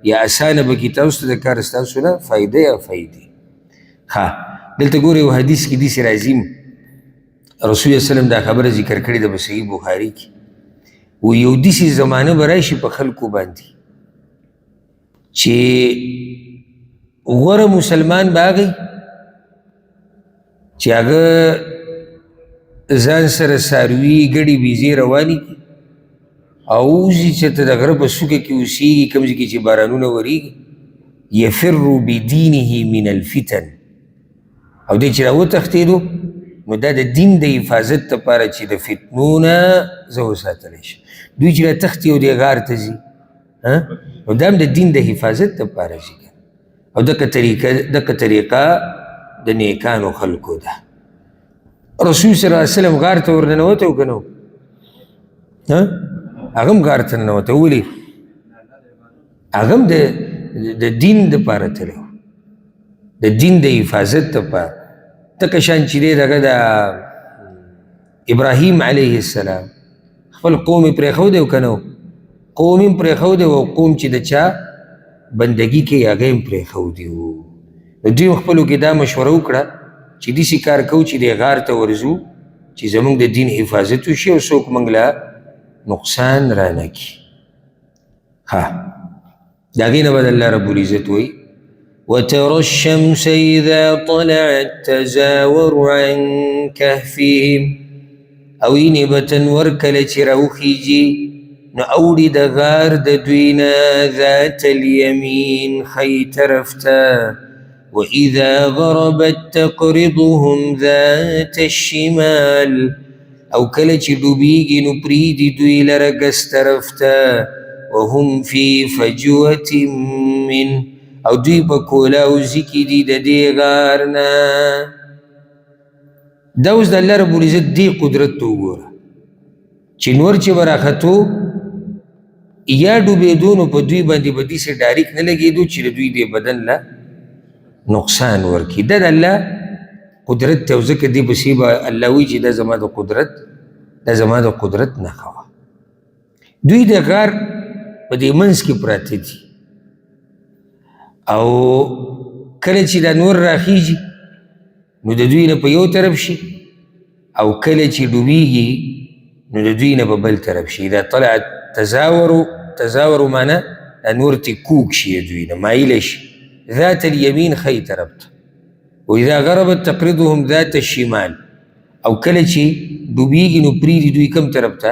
یا آسانه بکی تاسو ته د کار ستاسو نه فایده یا فایدې. ښه دلته ګورئ یو حدیث کې داسې راځي رسول وسلم دا خبره ذکر کړې ده په صحیح بخاري کې. و یو داسې زمانه به راشي په خلکو باندې چې غوره مسلمان به هغه چې هغه ځان سره څاروي ګډې بیزې روانې کړي او وځي چې ته د غره په څوکه کې اوسېږي کوم ځای کې چې بارانونه ورېږي یفر بدینه من الفتن او دی چې راوتښتېدو نو دا د دین د حفاظت دپاره چې د فتنو نه زه وساتلی شم. دوی چې راتښتي او دې غار ته ځي نو دا هم د دین د حفاظت دپاره ځي او دغه طریقه د نیکانو خلکو ده. رسول صلی الله علیه وسلم غار ته ورننوته او که نه و؟ هغه هم غار ته ننوته. ولې؟ هغه هم د دین دپاره تللی و، د دین د حفاظت دپاره. دغه شان چې دی دغه د ابراهیم علیه السلام خپل قوم یې پرېښودی او که نه و؟ قوم یې پرېښودی او قوم چې د چا بندګي کوي هغه یې پرېښودي وو. نو دوی خپلو کې دا مشوره وکړه چې داسې کار کوو چې دې غار ته ورځو چې زموږ د دین حفاظت وشي او څوک موږ له نقصان رانه کړي. د هغې نه به د الله رب العزت وایي وترى الشمس إذا طلعت تزاور عن كهفهم او اینې به تنور کله چې راوخیږي نو اوړي د غار د دوی نه ذات الیمین ښی طرف ته وإذا غربت تقرضهم ذات الشمال او کله چې ډوبیږي نو پریږدي دوی لره ګس طرف ته وهم فی فجوة من او دوی په کولاوزي کې دي د دې غار نه. دا اوس د الله رب العزت دې قدرت ته وګوره چې نور چې به راختو یا ډوبېدو نو په دوی باندې به داسې ډایرکټ نه لګېدو چې د دوی دې بدن له نقصان ورکړي. دا د الله قدرت ته. او ځکه دې پسې به الله وایي چې دا زما د قدرت نښه وه. دوی د غار په دې منځ کې پراته دي او کله چې دا نور راخیږي نو د دوی نه په یو طرف شي او کله چې ډوبیږي نو د دوی نه په بل طرف شي. اذا طلعت تزاورو معنی دا نور ته کوږ شي د دوی نه مایله شي ذات الیمین ښی طرف ته. واذا غربت تقرضهم ذات الشمال او کله چې ډوبیږي نو پرېږدي دوی کوم طرف ته؟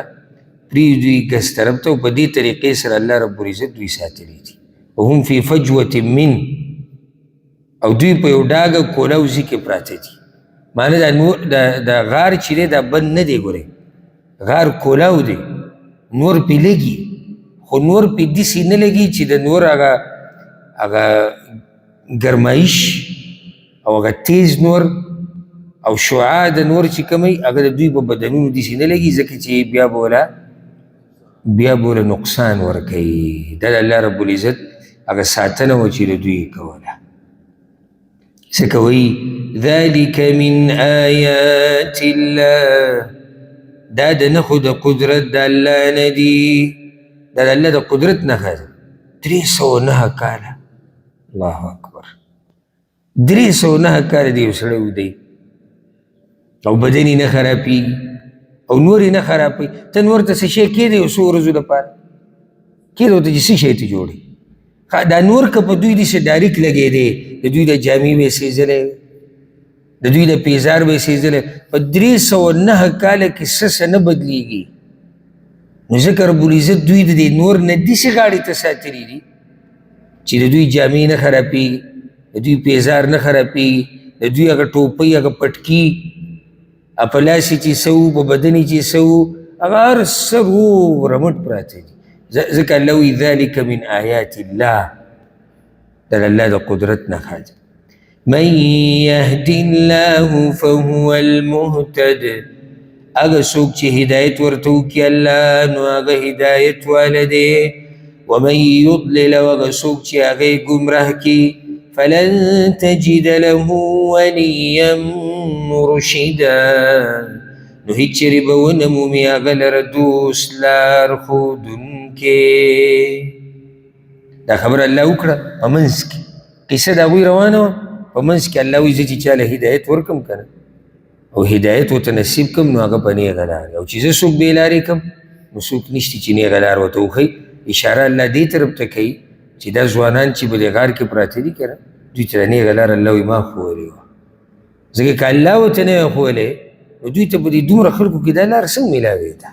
پرېږدي دوی ګس طرف ته. او په دې طریقې سره الله رب العزت دوی ساتلی دي. وهم فی فجوة من او دوی په یو ډاګه کولاوزي کې پراته دي. معنی دا غار چې دی دا بند نه دی. ګورئ غار کولاو دی نور پې لګي خو نور پې داسې نه لګي چې د نور هغه ګرمایش او هغه تیز نور او شعاع د نور چې کوم وي هغه د دوی په بدنونو داسې نه لګي ځکه چې بیا به وله نقصان ورکوي. دا د الله رب العزت هغه ساتنه وه چې د دوی کوله. ځکه وایي ذلک من آیات الله دا د نښو د قدرت د الله نه دي. دا د الله د قدرت نښه ده. 309 کاله الله اکبر 309 کاله د یو سړی ودی او بدن یې نه خرابېږي او نور یې نه خرابوي. ته نور ته څه شی کېدی یو څو ورځو دپاره کېده ورته چې څه شی ته جوړوي. دا نور که په دوی داسې ډایرکټ لګېدی د دوی د جامې به یې سېزلی د دوی د پیزار به یې سېزلی په 309 کاله کې څه نه بدلیږي. نو ځکه رب العزت دوی د دې نور نه داسې غاړې ته ساتلي دي چې د دوی جامې نه خرابېږي د دوی پیزار نه خرابېږي د دوی هغه ټوپۍ هغه پټکي په لاس یې چې څه وو په بدن یې چې څه وو هغه هر څه روغ رمټ پراته دي. ځکه الله وایي ذلک من آیات الله دا د الله د قدرت نښه ده. من یهد الله فهو المهتد هغه څوک چې هدایت ورته وکړي الله نو هغه هدایت واله دی. ومن یضلل او هغه څوک چې هغه یې ګمراه کړي فلن تجد له ولیا مرشدا نو هیڅ چېرې به ونه مومي هغه لره دوست لارښودونکی. دا خبره الله وکړه په منځ کې قصه د هغوی روانه وه په منځ کې الله وایي زه چې چا له هدایت ورکړم که نه او هدایت ورته نصیب کړم نو هغه په نیغه لارې او چې زه څوک بې لارې کړم نو څوک نشته چې نیغه لار ورته وښیي. اشاره الله دې طرف ته کوي چې دا ځوانان چې په دې غار کې پراته دي که نه دوی ته د نیغه لار الله وایي ما ښوولې وه. ځکه که الله ورته نه وی ښوولی نو دوی ته په دې دومره خلکو کې دا لار څنګه میلاوېده.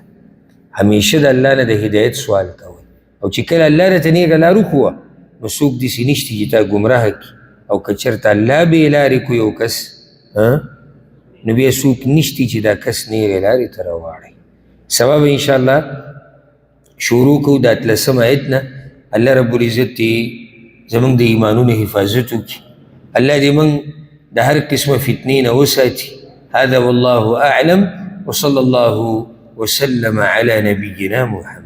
همیشه د الله نه د هدایت سوال کوئ او چې کله الله راته نیغه لار وښووه نو څوک داسې نشته چې تا ګمراه کړي او که چېرته الله بې لارې کړو یو کس نو بیا څوک نشته چې دا کس نیغې لارې ته راواړئ. سبا به انشاءالله شروع کوو د 18 آیت نه. الله رب العزت زمونږ د ایمانونو حفاظت وکړي الله دې موږ د هر قسمه فتنې نه وساتي هذا والله اعلم وصلى الله وسلم على نبينا محمد